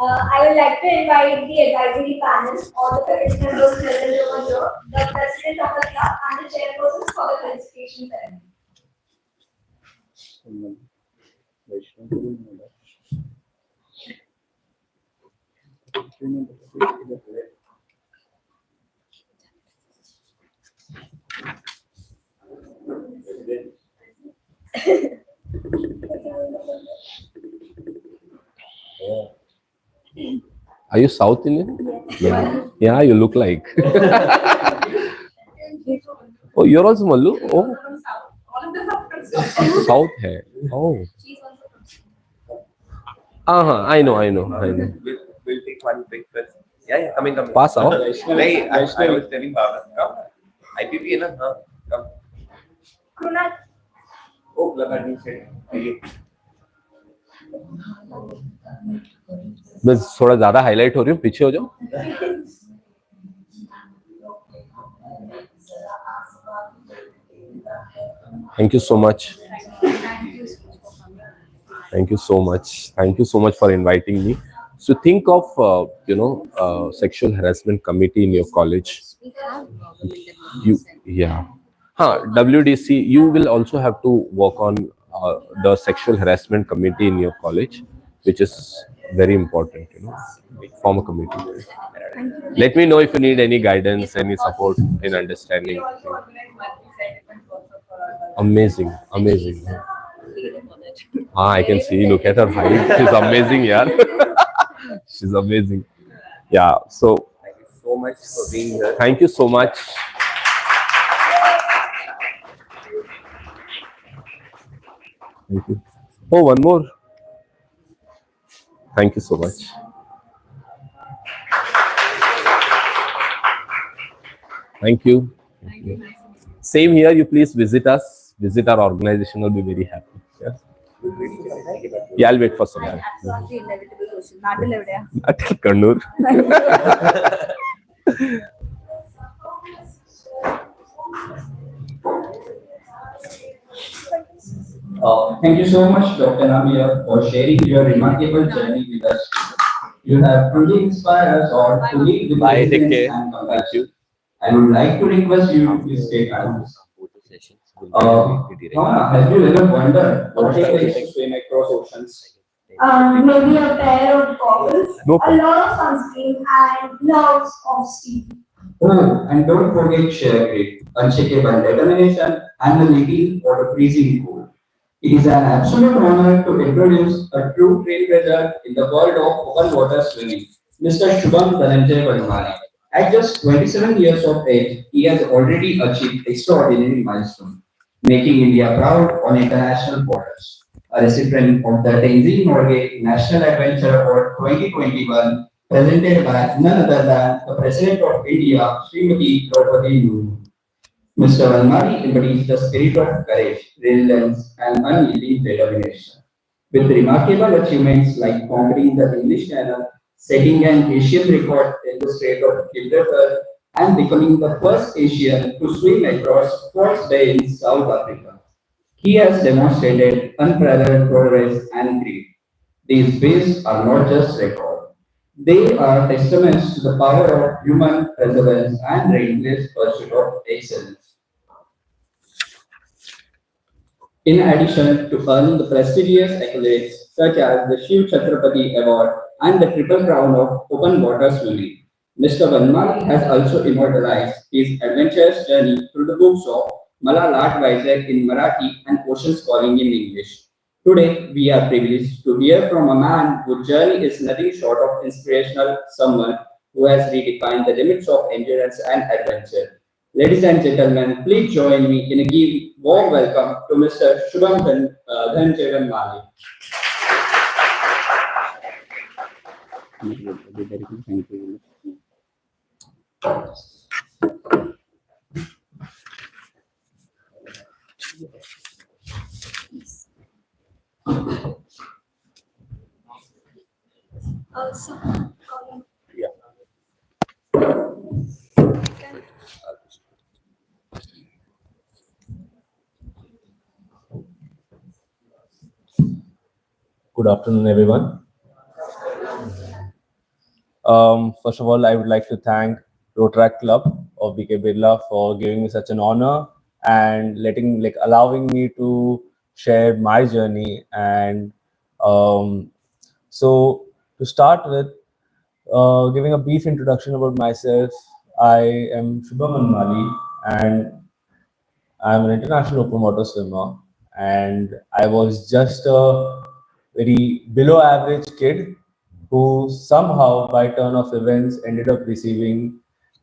[SPEAKER 4] I would like to invite the advisory panel, all the practitioners present over here, the president of the club and the chairpersons for the felicitation ceremony.
[SPEAKER 6] Are you South Indian?
[SPEAKER 4] Yes.
[SPEAKER 6] Yeah, you look like. Oh, you're also Mallu? Oh.
[SPEAKER 4] All of them are from South.
[SPEAKER 6] South hai. Oh.
[SPEAKER 4] She's also from South.
[SPEAKER 6] I know.
[SPEAKER 7] We'll take one break first. Yeah, coming.
[SPEAKER 6] Pass out.
[SPEAKER 7] I was telling Baba, come. IPP है ना, हाँ, Come.
[SPEAKER 4] Krunal.
[SPEAKER 7] Oh, लगा नीचे. आइए.
[SPEAKER 6] मैं थोड़ा ज्यादा highlight हो रही हूँ, पीछे हो जाओ. Thank you so much. Thank you so much. Thank you so much for inviting me. So think of sexual harassment committee in your college. WDC. You will also have to work on the sexual harassment committee in your college, which is very important. Form a committee. Let me know if you need any guidance, any support in understanding. Amazing. I can see. Look at her height. She's amazing, yeah. She's amazing. Yeah. So
[SPEAKER 7] Thank you so much for being here.
[SPEAKER 6] thank you so much. Thank you. Oh, one more. Thank you so much. Thank you. Same here. You please visit us. Visit our organization. We'll be very happy. Yeah, I'll wait for some time.
[SPEAKER 4] Absolutely inevitable question. Natal evidya.
[SPEAKER 6] Atal Kannur.
[SPEAKER 1] Thank you so much, Dr. Namir, for sharing your remarkable journey with us. You have truly inspired us all to lead with
[SPEAKER 6] Bye, take
[SPEAKER 1] resilience
[SPEAKER 6] care.
[SPEAKER 1] and
[SPEAKER 6] Thank
[SPEAKER 1] compassion.
[SPEAKER 6] you.
[SPEAKER 1] I would like to request you to please stay calm. Mama, have you ever wondered what it takes to swim across oceans?
[SPEAKER 4] Maybe a pair of goggles,
[SPEAKER 6] No
[SPEAKER 4] a lot of sunscreen, and lots of steam.
[SPEAKER 1] Oh, and don't forget sheer grit, unshakable determination, and the living for the freezing cold. It is an absolute honor to introduce a true trailblazer in the world of open water swimming, Mr. Shubham Dhananjay Valmani. At just 27 years of age, he has already achieved extraordinary milestone, making India proud on international borders. A recipient of the Tenzing Norgay National Adventure Award 2021, presented by none other than the President of India, Srimati Draupadi Murmu. Mr. Valmari embodies the spirit of courage, resilience, and unyielding determination. With remarkable achievements like conquering the English Channel, setting an Asian record in the Strait of Gibraltar, and becoming the first Asian to swim across False Bay in South Africa, he has demonstrated unparalleled progress and grit. These ways are not just records. They are testaments to the power of human perseverance and relentless pursuit of excellence. In addition to earning the prestigious accolades such as the Shiv Chhatrapati Award and the Triple Crown of Open Water Swimming, Mr. Vanmali has also immortalized his adventurous journey through the books of Malalat Vizag in Marathi and Ocean's Calling in English. Today, we are privileged to hear from a man whose journey is nothing short of inspirational, someone who has redefined the limits of endurance and adventure. Ladies and gentlemen, please join me in a warm welcome to Mr. Shubham Dhananjay Valmani. Thank you.
[SPEAKER 8] Good afternoon, everyone. First of all, I would like to thank Rotaract Club of BK Birla for giving me such an honor and allowing me to share my journey. And so to start with, giving a brief introduction about myself, I am Shubham Valmali and I'm an international open water swimmer. And I was just a very below average kid who somehow, by turn of events, ended up receiving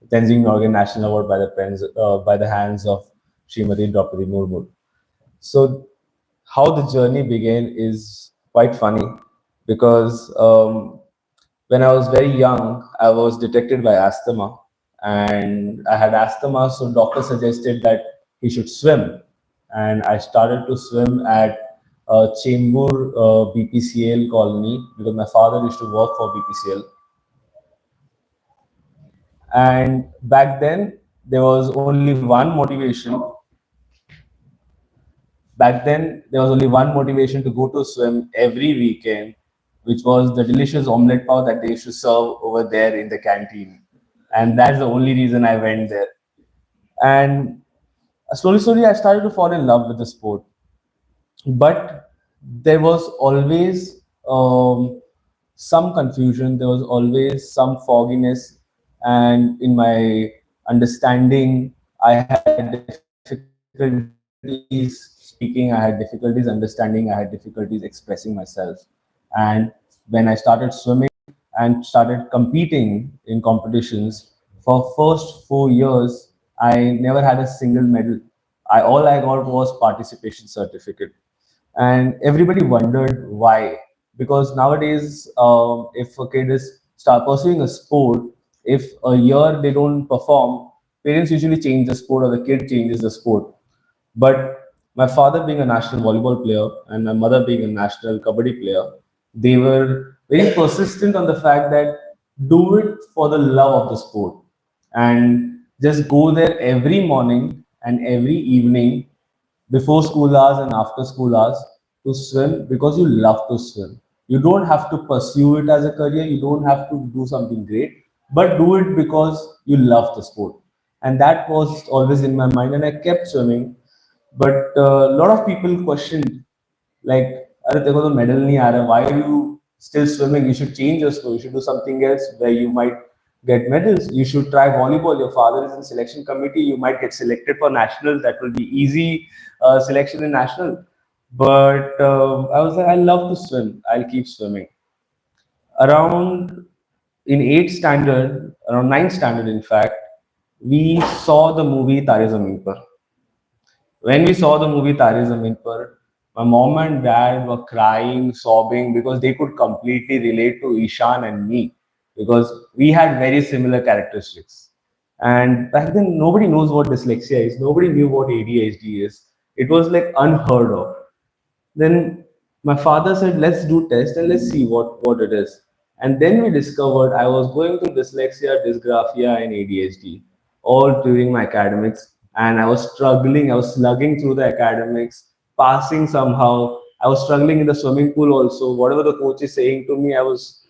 [SPEAKER 8] Tenzing Norgay National Award by the hands of Srimati Draupadi Murmu. So, how the journey began is quite funny because when I was very young, I was detected by asthma, and I had asthma. So, doctor suggested that he should swim. And I started to swim at Chembur BPCL colony because my father used to work for BPCL. And back then, there was only one motivation. Back then, there was only one motivation to go to swim every weekend, which was the delicious omelette pav that they used to serve over there in the canteen. And that's the only reason I went there. And slowly, I started to fall in love with the sport. But there was always some confusion, there was always some fogginess, and in my understanding, I had difficulties speaking, I had difficulties understanding, I had difficulties expressing myself. And when I started swimming and started competing in competitions, for first 4 years, I never had a single medal. All I got was participation certificate, and everybody wondered why. Because nowadays, if a kid is start pursuing a sport, if a year they don't perform, parents usually change the sport or the kid changes the sport. But my father being a national volleyball player and my mother being a national kabaddi player, they were very persistent on the fact that do it for the love of the sport and just go there every morning and every evening before school hours and after school hours to swim because you love to swim. You don't have to pursue it as a career, you don't have to do something great, but do it because you love the sport. And that was always in my mind, and I kept swimming. But a lot of people questioned, like, "Arey, dekho to medal nahi aa raha. Why are you still swimming? You should change your sport. You should do something else where you might get medals. You should try volleyball. Your father is in selection committee. You might get selected for nationals. That will be easy selection in national." But I was like, I love to swim. I'll keep swimming. Around in eighth standard, around ninth standard, in fact, we saw the movie Tare Zameen Par. When we saw the movie Tare Zameen Par, my mom and dad were crying, sobbing because they could completely relate to Ishan and me because we had very similar characteristics. And back then, nobody knows what dyslexia is. Nobody knew what ADHD is. It was like unheard of. Then my father said, let's do test and let's see what it is. And then we discovered I was going through dyslexia, dysgraphia, and ADHD all during my academics. And I was struggling, I was slugging through the academics, passing somehow. I was struggling in the swimming pool also. Whatever the coach is saying to me, I was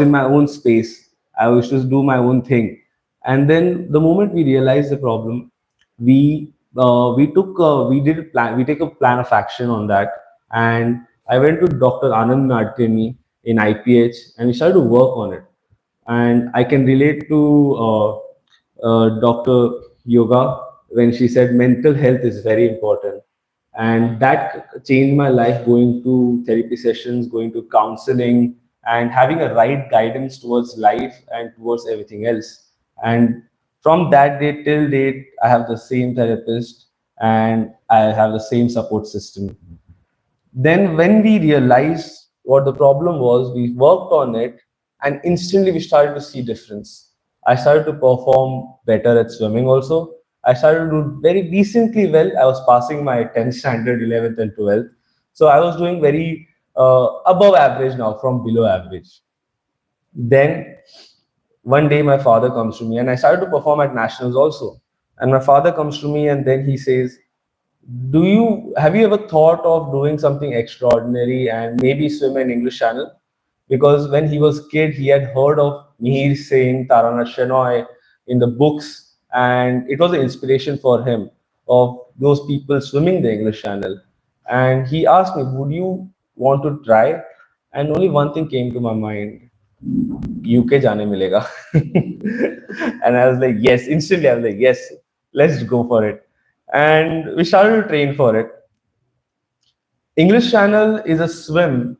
[SPEAKER 8] in my own space. I was just do my own thing. And then the moment we realized the problem, we did a plan. We take a plan of action on that, and I went to Dr. Anand Nadkarni in IPH, and we started to work on it. And I can relate to Dr. Yoga when she said mental health is very important, and that changed my life. Going to therapy sessions, going to counseling, and having a right guidance towards life and towards everything else. And from that day till date, I have the same therapist and I have the same support system. Then when we realized what the problem was, we worked on it, and instantly we started to see difference. I started to perform better at swimming also. I started to do very decently well. I was passing my 10th standard, 11th and 12th. So I was doing very above average now from below average. Then one day my father comes to me, and I started to perform at nationals also. And my father comes to me and then he says, have you ever thought of doing something extraordinary and maybe swim in English Channel? Because when he was kid, he had heard of Mihir Singh, Tarana Shenoy in the books, and it was an inspiration for him of those people swimming the English Channel. And he asked me, would you want to try? And only one thing came to my mind, UK jaane milega. And I was like, yes, instantly I was like, yes, let's go for it. And we started to train for it. English Channel is a swim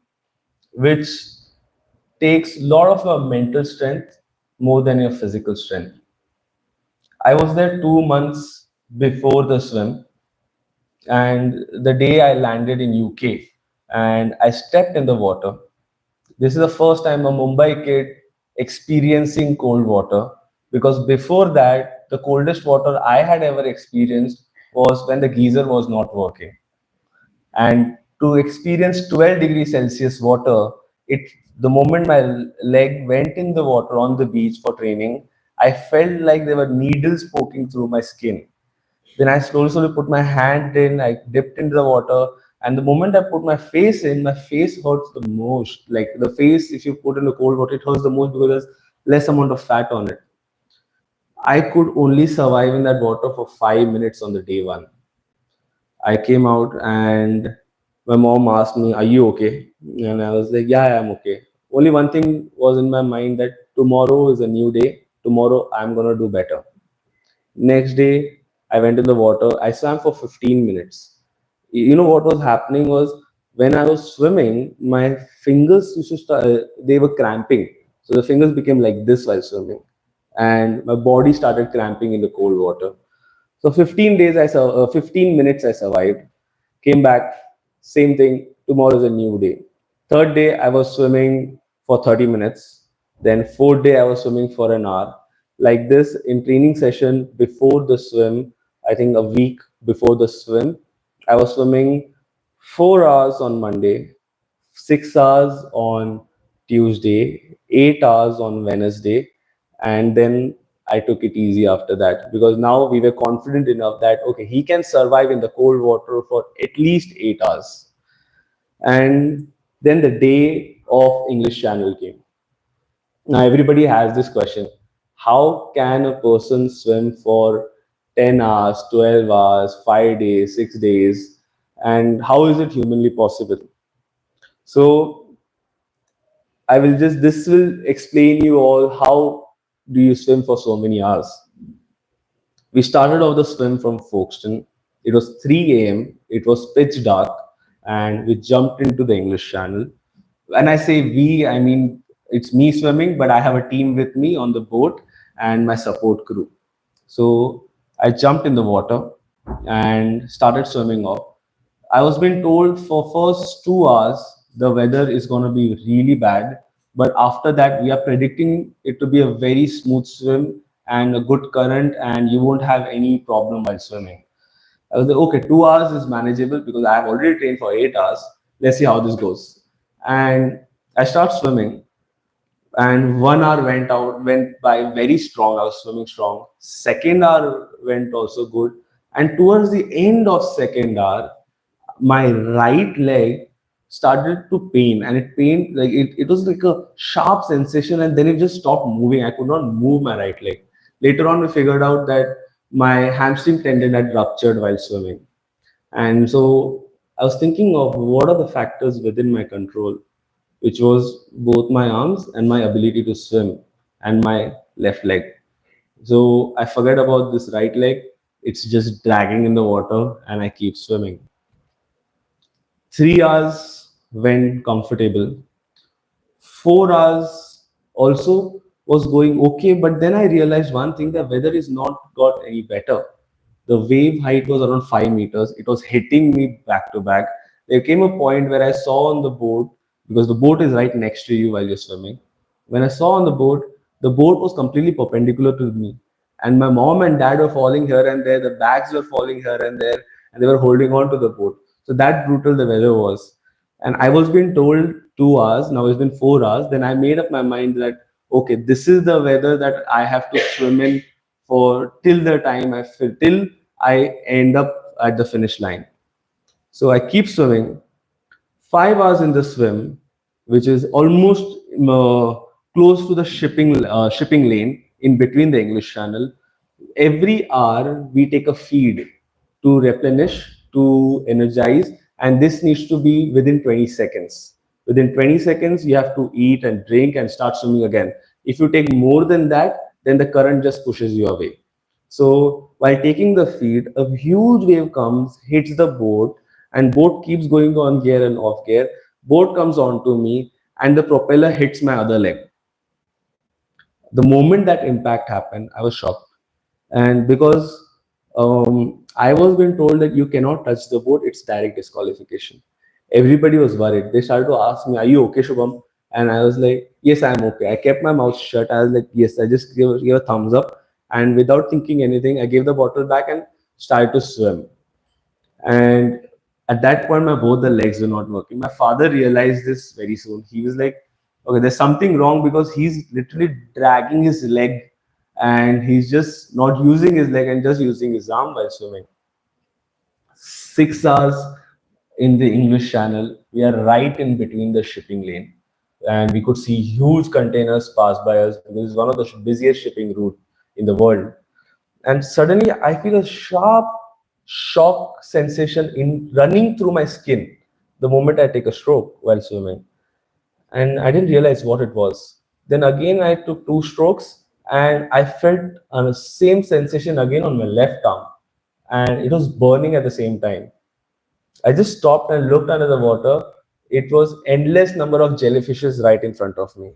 [SPEAKER 8] which takes a lot of your mental strength more than your physical strength. I was there 2 months before the swim, and the day I landed in UK and I stepped in the water, this is the first time a Mumbai kid experiencing cold water, because before that, the coldest water I had ever experienced was when the geyser was not working. And to experience 12 degrees Celsius water, the moment my leg went in the water on the beach for training, I felt like there were needles poking through my skin. Then I slowly put my hand in, I dipped into the water, and the moment I put my face in, my face hurts the most. Like the face, if you put in the cold water, it hurts the most because there's less amount of fat on it. I could only survive in that water for 5 minutes on the day one. I came out and my mom asked me, "Are you okay?" And I was like, "Yeah, I'm okay." Only one thing was in my mind that tomorrow is a new day. Tomorrow I'm gonna do better. Next day, I went in the water. I swam for 15 minutes. You know what was happening was when I was swimming, my fingers used to start, they were cramping. So the fingers became like this while swimming, and my body started cramping in the cold water. So 15 minutes I survived. Came back, same thing. Tomorrow is a new day. Third day I was swimming for 30 minutes. Then fourth day I was swimming for an hour. Like this in training session before the swim, I think a week before the swim, I was swimming 4 hours on Monday, 6 hours on Tuesday, 8 hours on Wednesday, and then I took it easy after that because now we were confident enough that okay, he can survive in the cold water for at least 8 hours. And then the day of English Channel came. Now everybody has this question: how can a person swim for 10 hours, 12 hours, 5 days, 6 days, and how is it humanly possible? So this will explain you all how do you swim for so many hours. We started off the swim from Folkestone. It was 3 a.m. It was pitch dark, and we jumped into the English Channel. When I say we, I mean it's me swimming, but I have a team with me on the boat and my support crew. So I jumped in the water and started swimming off. I was being told for first 2 hours the weather is going to be really bad, but after that we are predicting it to be a very smooth swim and a good current, and you won't have any problem while swimming. I was like, okay, 2 hours is manageable because I have already trained for 8 hours. Let's see how this goes. And I start swimming, and 1 hour went by very strong. I was swimming strong. Second hour went also good, and towards the end of second hour, my right leg started to pain, and it pained like it was like a sharp sensation, and then it just stopped moving. I could not move my right leg. Later on we figured out that my hamstring tendon had ruptured while swimming. And so I was thinking of what are the factors within my control, which was both my arms and my ability to swim and my left leg. So I forget about this right leg. It's just dragging in the water and I keep swimming. 3 hours went comfortable. 4 hours also was going okay, but then I realized one thing: the weather is not got any better. The wave height was around 5 meters. It was hitting me back to back. There came a point where I saw on the boat, because the boat is right next to you while you're swimming. When I saw on the boat was completely perpendicular to me. And my mom and dad were falling here and there, the bags were falling here and there, and they were holding on to the boat. So that brutal the weather was. And I was being told 2 hours, now it's been 4 hours. Then I made up my mind that, okay, this is the weather that I have to swim in for till the time till I end up at the finish line. So I keep swimming. 5 hours in the swim, which is almost close to the shipping lane in between the English Channel. Every hour we take a feed to replenish, to energize, and this needs to be within 20 seconds. Within 20 seconds, you have to eat and drink and start swimming again. If you take more than that, then the current just pushes you away. So while taking the feed, a huge wave comes, hits the boat, and boat keeps going on gear and off gear. Boat comes onto me, and the propeller hits my other leg. The moment that impact happened, I was shocked. And because I was being told that you cannot touch the boat, it's direct disqualification. Everybody was worried. They started to ask me, "Are you okay, Shubham?" And I was like, "Yes, I'm okay." I kept my mouth shut. I was like, "Yes." I just gave a thumbs up, and without thinking anything, I gave the bottle back and started to swim. And at that point, my both the legs were not working. My father realized this very soon. He was like, okay, there's something wrong because he's literally dragging his leg and he's just not using his leg and just using his arm while swimming. 6 hours in the English Channel, we are right in between the shipping lane. And we could see huge containers pass by us. This is one of the busiest shipping route in the world. And suddenly I feel a sharp shock sensation in running through my skin the moment I take a stroke while swimming. And I didn't realize what it was. Then again, I took 2 strokes and I felt the same sensation again on my left arm, and it was burning at the same time. I just stopped and looked under the water. It was endless number of jellyfishes right in front of me,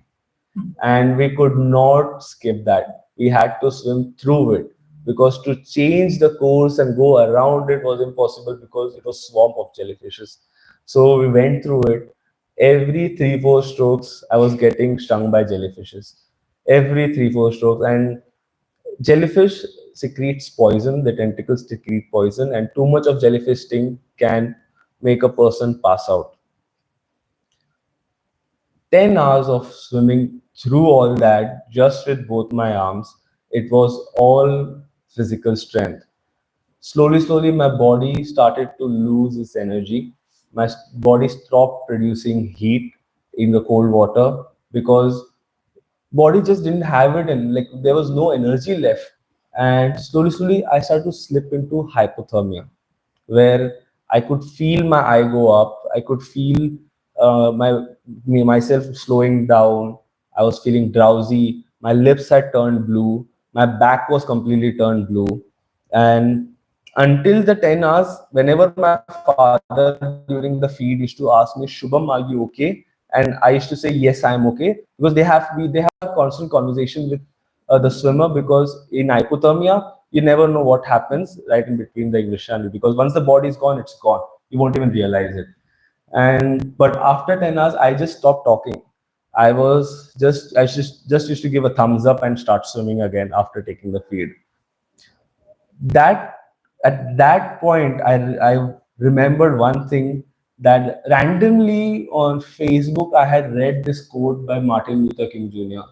[SPEAKER 8] and we could not skip that. We had to swim through it because to change the course and go around it was impossible because it was swamp of jellyfishes. So we went through it. Every 3 4 strokes, I was getting stung by jellyfishes. Every 3 4 strokes, and jellyfish secretes poison. The tentacles secrete poison, and too much of jellyfish sting can make a person pass out. 10 hours of swimming through all that just with both my arms. It was all physical strength. Slowly, my body started to lose its energy. My body stopped producing heat in the cold water because body just didn't have it, and like there was no energy left. And slowly I started to slip into hypothermia, where I could feel my eye go up. I could feel myself slowing down. I was feeling drowsy. My lips had turned blue. My back was completely turned blue. And until the 10 hours, whenever my father during the feed used to ask me, Shubham, are you okay? And I used to say, yes, I'm okay, because they have a constant conversation with the swimmer, because in hypothermia, you never know what happens right in between the English Channel, because once the body is gone, it's gone. You won't even realize it. And but after 10 hours, I just stopped talking. I just used to give a thumbs up and start swimming again after taking the feed. That At that point, I remembered one thing, that randomly on Facebook I had read this quote by Martin Luther King Jr.,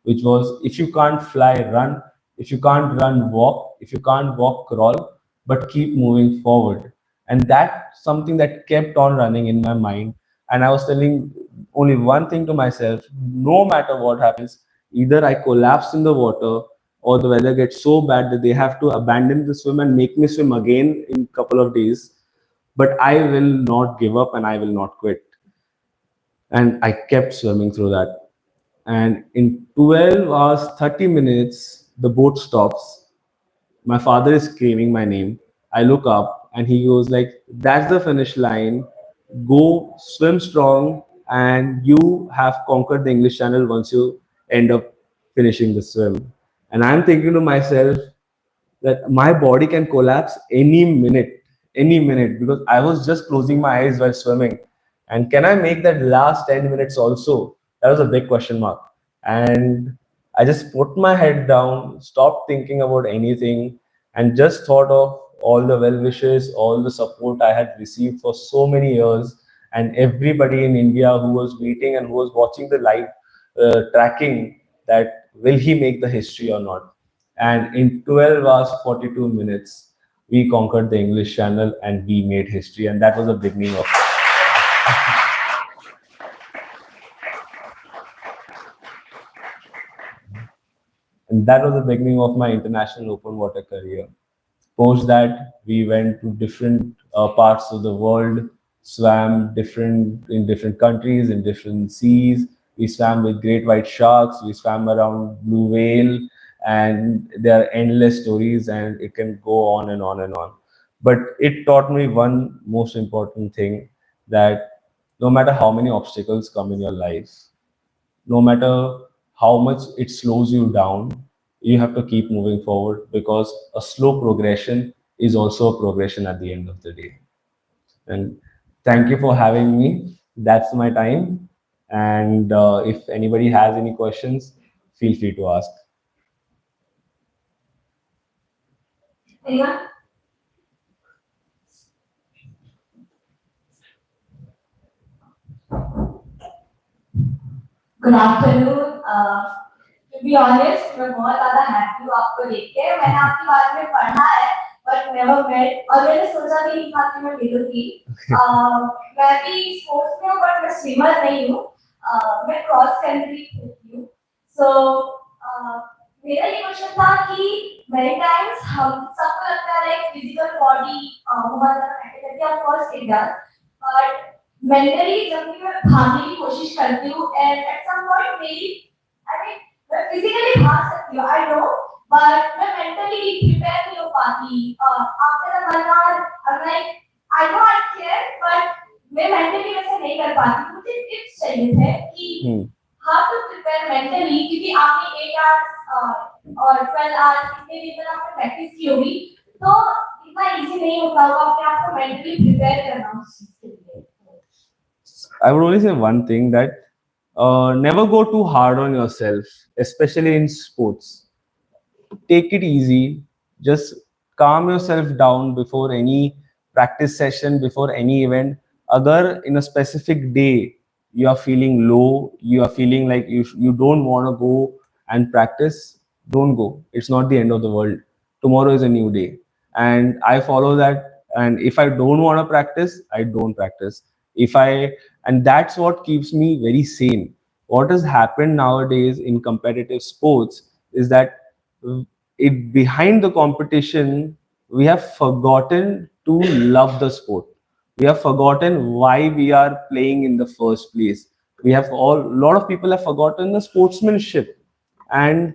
[SPEAKER 8] which was, if you can't fly, run. If you can't run, walk. If you can't walk, crawl, but keep moving forward. And that's something that kept on running in my mind. And I was telling only one thing to myself: no matter what happens, either I collapse in the water or the weather gets so bad that they have to abandon the swim and make me swim again in a couple of days. But I will not give up and I will not quit. And I kept swimming through that. And in 12 hours, 30 minutes, the boat stops. My father is screaming my name. I look up and he goes like, that's the finish line. Go swim strong, and you have conquered the English Channel once you end up finishing the swim. And I'm thinking to myself that my body can collapse any minute, because I was just closing my eyes while swimming. And can I make that last 10 minutes also? That was a big question mark. And I just put my head down, stopped thinking about anything, and just thought of all the well wishes, all the support I had received for so many years, and everybody in India who was waiting and who was watching the live tracking, that will he make the history or not. And in 12 hours, 42 minutes, we conquered the English Channel and we made history. And that was the beginning of and that was the beginning of my international open water career. Post that, we went to different parts of the world, swam different countries, in different seas. We swam with great white sharks. We swam around blue whale, and there are endless stories, and it can go on and on and on. But it taught me one most important thing, that no matter how many obstacles come in your life, no matter how much it slows you down, you have to keep moving forward, because a slow progression is also a progression at the end of the day. And thank you for having me. That's my time. And if anybody has any questions, feel free to ask.
[SPEAKER 4] Anyone? Good afternoon to be honest मैं बहुत ज्यादा happy हूँ आपको देख के मैंने आपके बारे में पढ़ा है बट नेवर मेट और मैंने सोचा भी नहीं था कि मैं मिलूंगी मैं भी स्पोर्ट्स में हूँ बट मैं स्विमर नहीं हूँ मैं क्रॉस कंट्री हूँ सो मेरा ये क्वेश्चन था कि मेनी टाइम्स हम सबको लगता है लाइक फिजिकल बॉडी बहुत ज्यादा मैटर करती है of course it does but mentally जब भी मैं भागने की कोशिश करती हूँ एंड एट सम पॉइंट मेरी आई मीन मैं फिजिकली भाग सकती हूँ आई नो बट मैं मेंटली प्रिपेयर नहीं हो पाती after the 1 hour I am like I know I care but मैं मेंटली वैसे नहीं कर पाती मुझे टिप्स चाहिए थे कि हाउ टू प्रिपेयर मेंटली क्योंकि आपने 8 hours और 12 hours इतने दिन तक आपने प्रैक्टिस की होगी तो इतना इजी नहीं होता होगा अपने आप को मेंटली प्रिपेयर करना उस चीज के लिए
[SPEAKER 8] I would only say one thing that never go too hard on yourself, especially in sports. Take it easy. Just calm yourself down before any practice session, before any event. Agar in a specific day you are feeling low, you are feeling like you don't want to go and practice, don't go. It's not the end of the world. Tomorrow is a new day. And I follow that. And if I don't want to practice, I don't practice. And that's what keeps me very sane. What has happened nowadays in competitive sports is that behind the competition, we have forgotten to love the sport. We have forgotten why we are playing in the first place. A lot of people have forgotten the sportsmanship. And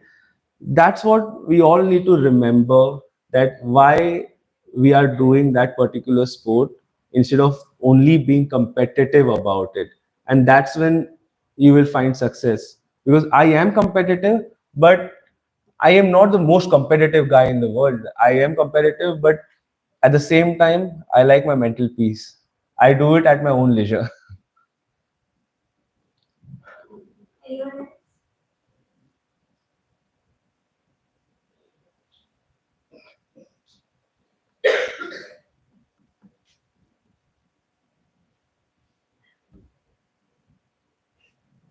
[SPEAKER 8] that's what we all need to remember, that why we are doing that particular sport instead of only being competitive about it. And that's when you will find success, because I am competitive, but I am not the most competitive guy in the world. I am competitive, but at the same time I like my mental peace. I do it at my own leisure.
[SPEAKER 4] anyone else?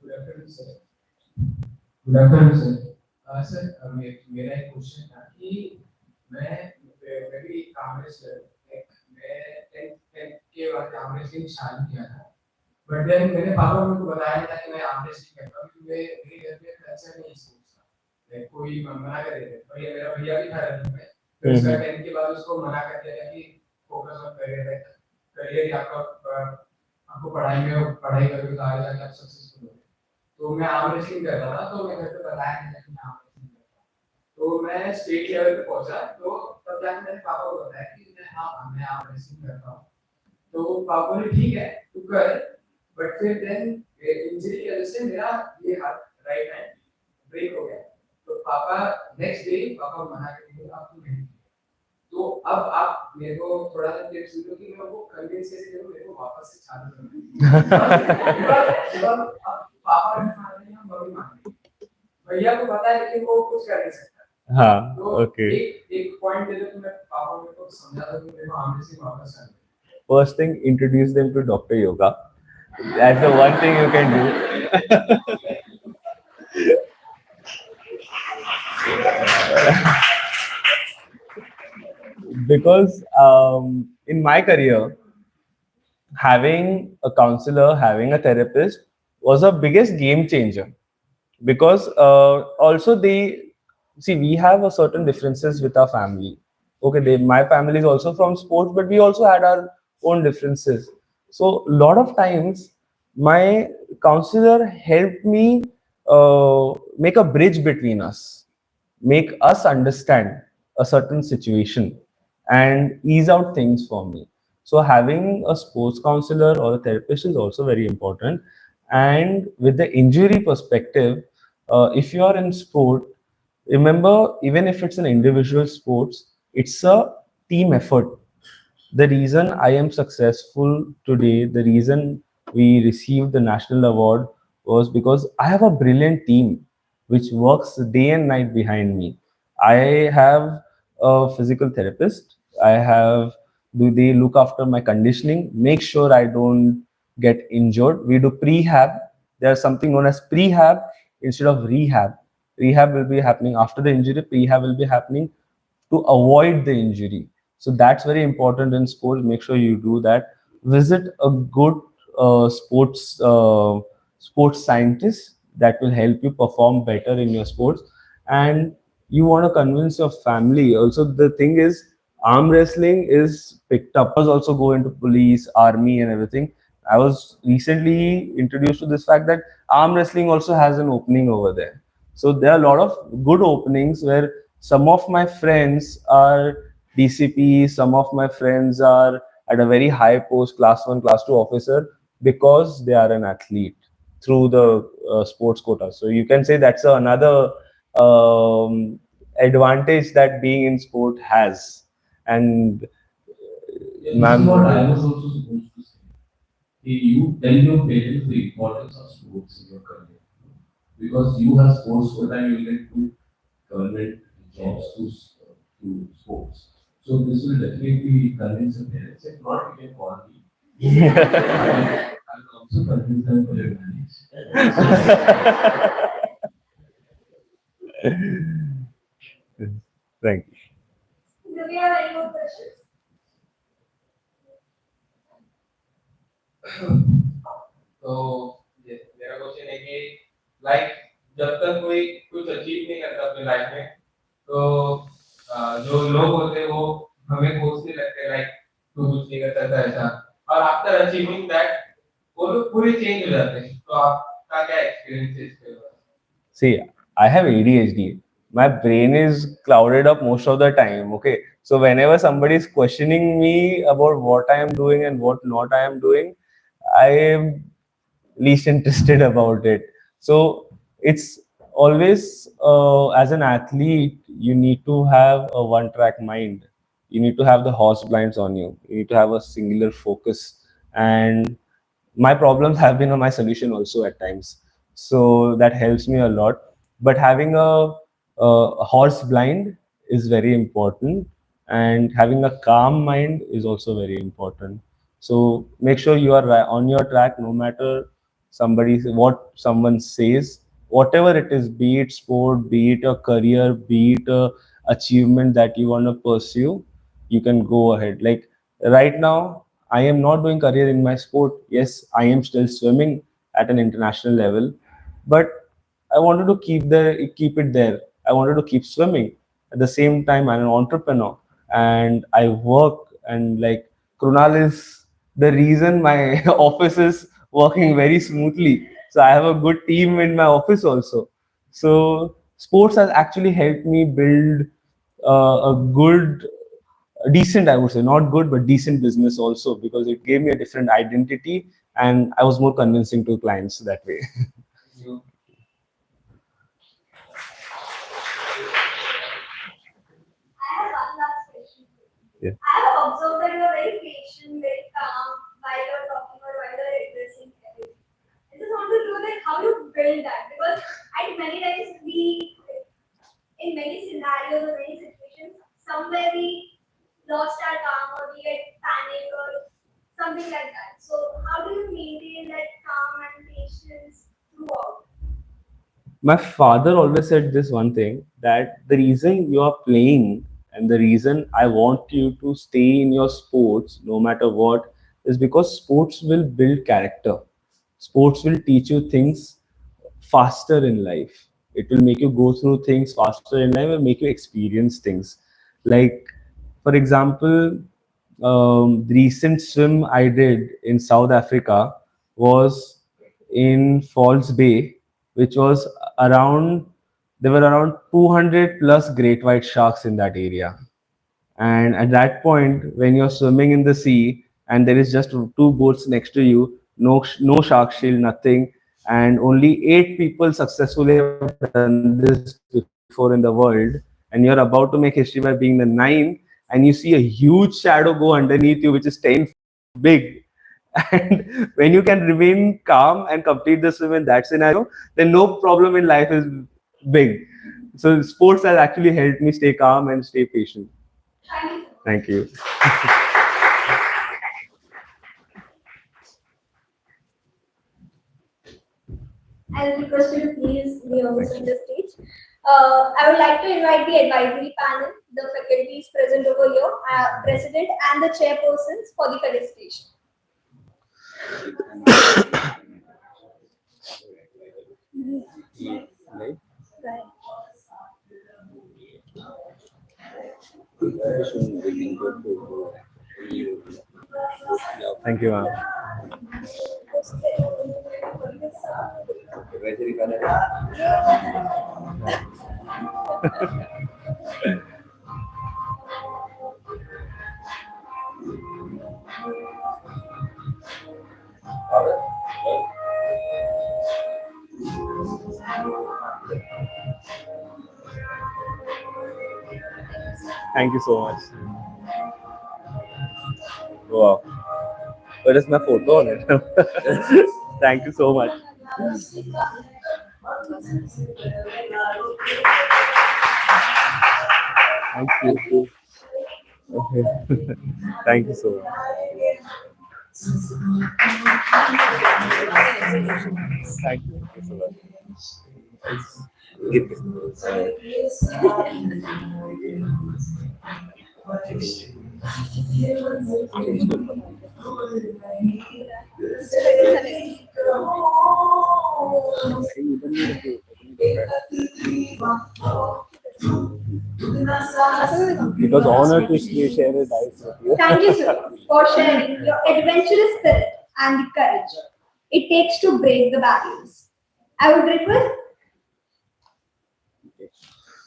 [SPEAKER 3] Good afternoon, sir. Good afternoon, sir. Sir, मेरा एक question था कि मैं भी कांग्रेस मैं 10th के बाद कांग्रेस की निशान किया था बट देन मेरे पापा ने मुझे बताया था कि मैं कांग्रेस नहीं करता क्योंकि मेरे घर पे कल्चर नहीं स्पोर्ट्स का लाइक कोई मना कर देते भैया मेरा भैया भी था रनिंग में फिर उसका 10th के बाद उसको मना कर दिया कि फोकस ऑन करियर करियर आपको पढ़ाई करोगे तो आगे जाके आप सक्सेसफुल होगे तो मैं आर्म रेसलिंग कर रहा था तो मैं घर पे बताया नहीं था कि मैं आर्म रेसलिंग करता तो मैं स्टेट लेवल पे पहुंचा तो तब जाके मैंने पापा को बताया कि मैं आर्म रेसलिंग करता हूँ तो पापा ने ठीक है तू कर बट फिर देन इंजरी की वजह से मेरा ये हाथ राइट हैंड ब्रेक हो गया तो पापा नेक्स्ट डे पापा मना कर दिए आप तो नहीं तो अब आप मेरे को थोड़ा सा टिप्स दो कि मैं वो कन्विंस कैसे करूं मेरे को वापस से चालू करना पापा ने माना नहीं हम मम्मी मान भैया को पता है लेकिन वो कुछ कर नहीं सकता
[SPEAKER 8] हाँ
[SPEAKER 3] तो
[SPEAKER 8] okay.
[SPEAKER 3] एक पॉइंट दे दो तो मैं पापा को समझा दूं कि मेरे को आगे से वापस आना
[SPEAKER 8] First thing, introduce them to Dr. Yoga. That's the one thing you can do. Because in my career, having a counselor, having a therapist was a biggest game changer. Because also we have a certain differences with our family. Okay, my family is also from sports, but we also had our own differences. So a lot of times, my counselor helped me make a bridge between us, make us understand a certain situation and ease out things for me. So having a sports counselor or a therapist is also very important. And with the injury perspective, if you are in sport, remember, even if it's an individual sports, it's a team effort. The reason I am successful today, the reason we received the national award was because I have a brilliant team which works day and night behind me. I have a physical therapist. They look after my conditioning, make sure I don't get injured. We do prehab. There's something known as prehab instead of rehab. Rehab will be happening after the injury, prehab will be happening to avoid the injury. So that's very important in sports. Make sure you do that. Visit a good sports scientist that will help you perform better in your sports. And you want to convince your family. Also, the thing is, arm wrestling is picked up. Was also go into police, army, and everything. I was recently introduced to this fact that arm wrestling also has an opening over there. So there are a lot of good openings where some of my friends are DCP, some of my friends are at a very high post, class 1, class 2 officer, because they are an athlete through the sports quota. So you can say that's another advantage that being in sport has. And
[SPEAKER 6] This is what I was also supposed to say. You tell your parents the importance of sports in your career. Because you have sports quota, you get to government jobs to sports. So this will definitely convince the parents. If not, you can call me. I'll also convince them for your marriage.
[SPEAKER 8] Thank you.
[SPEAKER 4] Do we have any more questions?
[SPEAKER 3] तो मेरा question है कि like जब तक कोई कुछ achieve नहीं करता अपनी लाइफ में तो जो लोग होते हैं वो हमें कोसने लगते हैं लाइक तू कुछ नहीं कर सकता ऐसा और आफ्टर अचीविंग दैट वो लोग पूरे चेंज हो जाते हैं तो आपका क्या एक्सपीरियंस है इसके बारे में?
[SPEAKER 8] See, I have ADHD. My brain is clouded up most of the time. Okay. So whenever somebody is questioning me about what I am doing and what not I am doing, I am least interested about it. So it's always, as an athlete, you need to have a one track mind. You need to have the horse blinds on you. You need to have a singular focus. And my problems have been on my solution also at times. So that helps me a lot. But having a horse blind is very important, and having a calm mind is also very important. So make sure you are on your track, no matter what someone says, whatever it is, be it sport, be it a career, be it a achievement that you want to pursue, you can go ahead. Like right now, I am not doing career in my sport. Yes, I am still swimming at an international level, but I wanted to keep it there. I wanted to keep swimming. At the same time, I'm an entrepreneur and I work, and like Krunal is the reason my office is working very smoothly. So I have a good team in my office also. So sports has actually helped me build a good, decent, I would say, not good, but decent business also, because it gave me a different identity and I was more convincing to clients that way.
[SPEAKER 4] I have one last question.
[SPEAKER 8] Yeah.
[SPEAKER 4] I have observed that you are very patient, very calm while you're talking or while you're addressing everything. I just want to know that how you build that, because at many times we, in many scenarios or many situations, somewhere we lost our calm or we get panic or something like that. So how do you maintain that calm and patience throughout?
[SPEAKER 8] My father always said this one thing, that the reason you are playing and the reason I want you to stay in your sports no matter what is because sports will build character. Sports will teach you things faster in life. It will make you go through things faster in life and make you experience things. Like, for example, the recent swim I did in South Africa was in Falls Bay, which was around, there were around 200 plus great white sharks in that area. And at that point, when you're swimming in the sea and there is just two boats next to you, no shark shield, nothing, and only 8 people successfully have done this before in the world, and you're about to make history by being the ninth, and you see a huge shadow go underneath you, which is 10 big. And when you can remain calm and complete the swim in that scenario, then no problem in life is big. So sports has actually helped me stay calm and stay patient.
[SPEAKER 4] Thank you.
[SPEAKER 8] Thank you.
[SPEAKER 4] I'll request you to please be on the center stage. I would like to invite the advisory panel, the faculties present over here, president and the chairpersons for the felicitation.
[SPEAKER 8] Thank you, ma'am.
[SPEAKER 7] Advisory panel.
[SPEAKER 8] Thank you so much. Wow. Where is my photo on it? Thank you so much. Thank you. Okay. Thank you so much. Thank you so much. Give this. It was honored to share a dice with you.
[SPEAKER 4] Thank you, sir, for sharing your adventurous spirit and the courage it takes to break the barriers. I would request.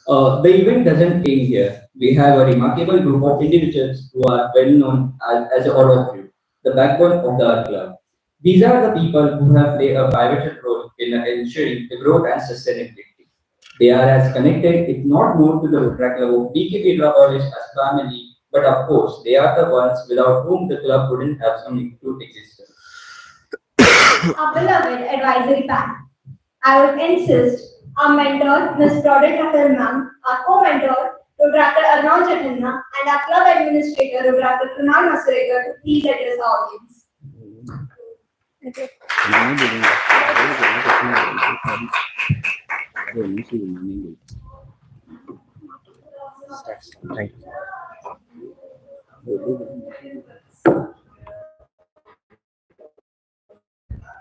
[SPEAKER 1] The event doesn't end here. We have a remarkable group of individuals who are well known as all of you, the backbone of the art club. These are the people who have played a pivotal role in ensuring the growth and sustainability. They are as connected, if not more, to the Rotary Club of BKP Indra College as family, but of course, they are the ones without whom the club wouldn't have something to exist.
[SPEAKER 4] Our beloved advisory panel. I would insist our mentor, Ms. Claudette Rafael Ma'am, our co-mentor, Dr. Arnaud Jatanna, and our club administrator, Dr. Kunal Masarega, to please address the audience.
[SPEAKER 8] Thank you.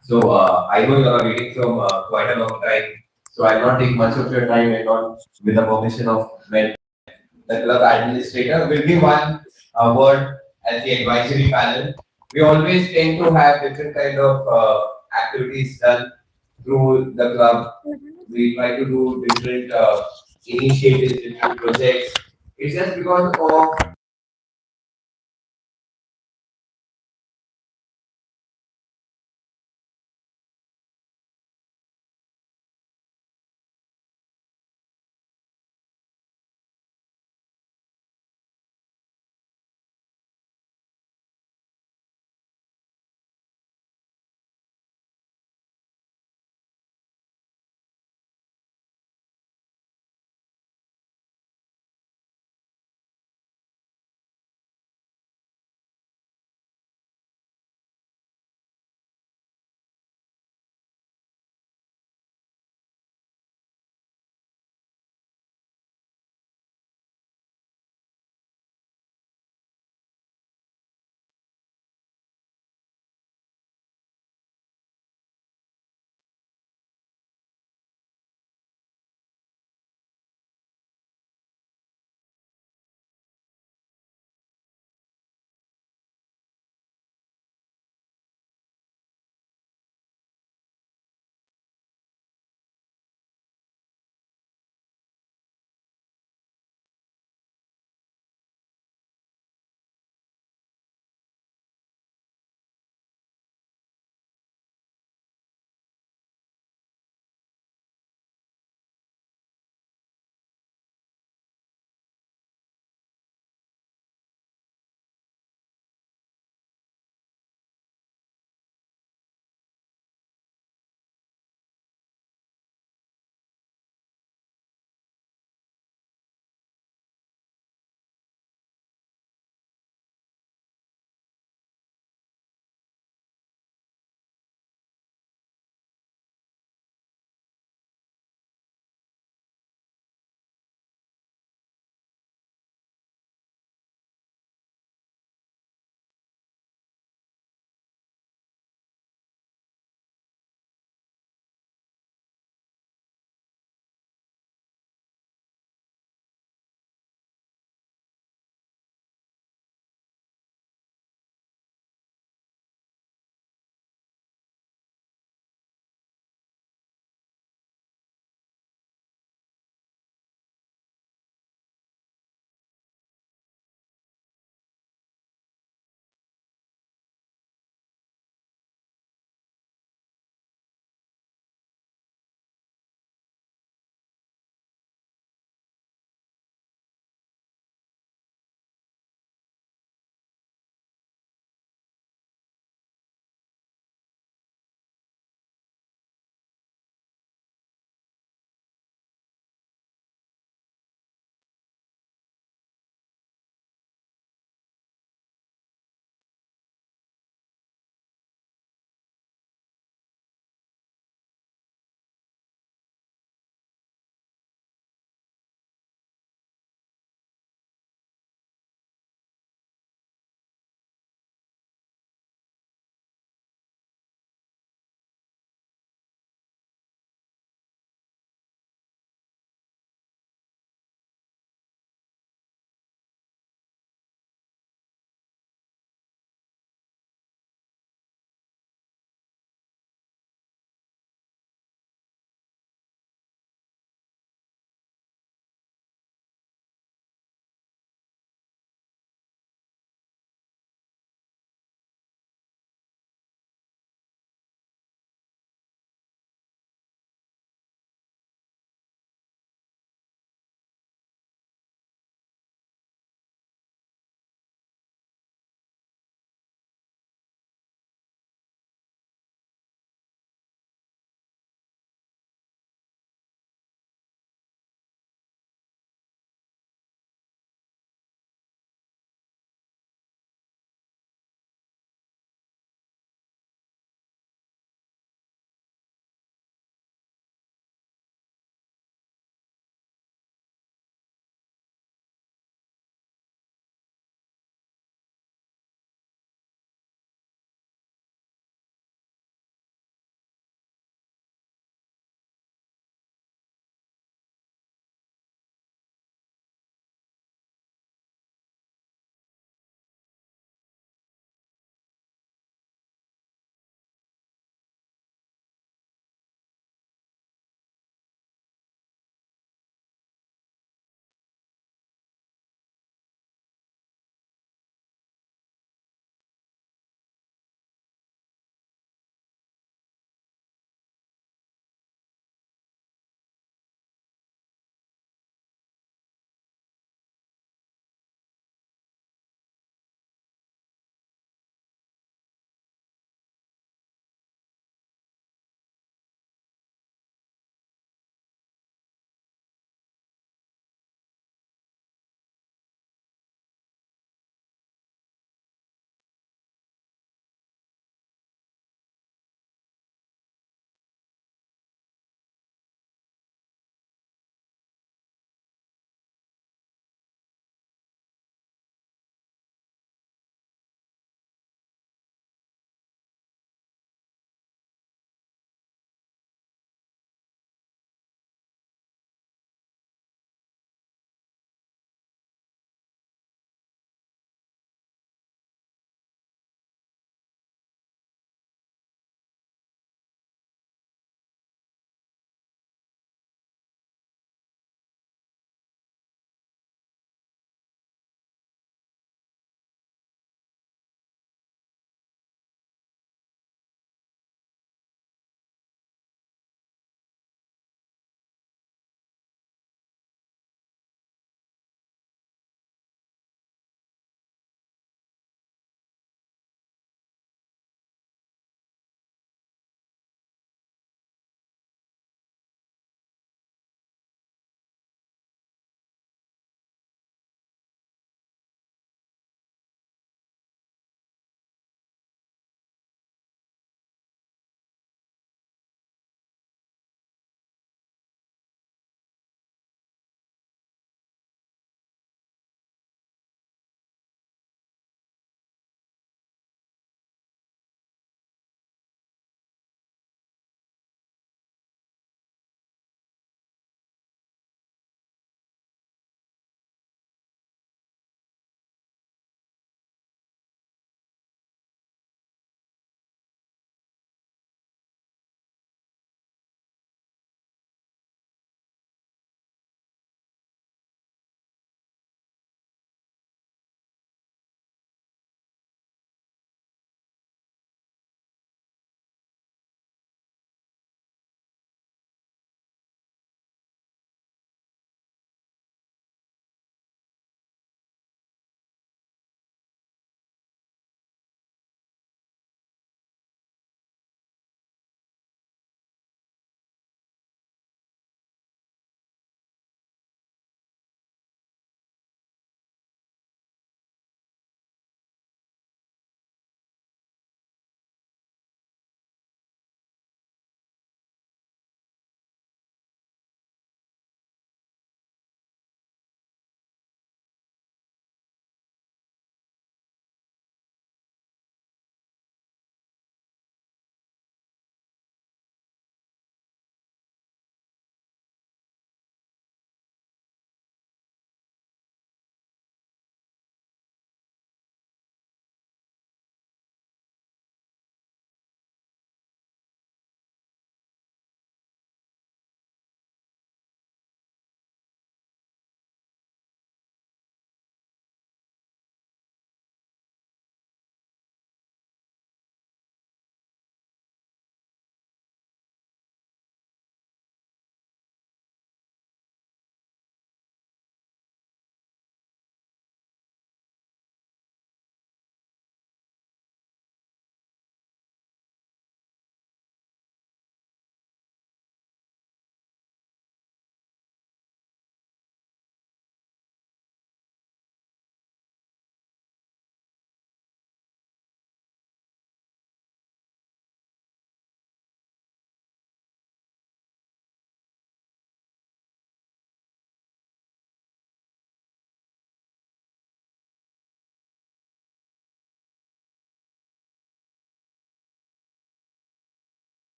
[SPEAKER 5] So I know you are waiting from quite a long time. So I'll not take much of your time and on with the permission of the club administrator. We'll give one word as the advisory panel. We always tend to have different kind of activities done through the club. We try to do different initiatives, different projects. It's just because of